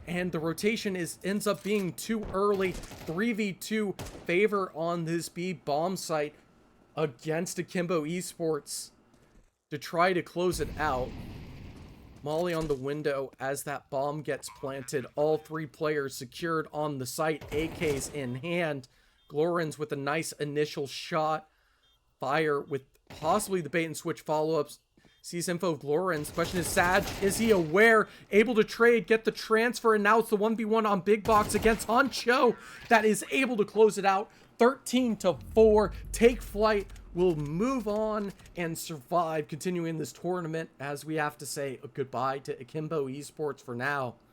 And the rotation ends up being too early. 3v2 favor on this B bomb site against Akimbo Esports to try to close it out. Molly on the window as that bomb gets planted. All 3 players secured on the site. AKs in hand. Glorens with a nice initial shot. Fire with possibly the bait and switch follow-ups. Sees info of Glorens. Question is, Sag, is he aware? Able to trade, get the transfer, and now it's the 1v1 on Big Box against Honcho that is able to close it out. 13-4. Take Flyte. Will move on and survive, continuing this tournament, as we have to say a goodbye to Akimbo Esports for now.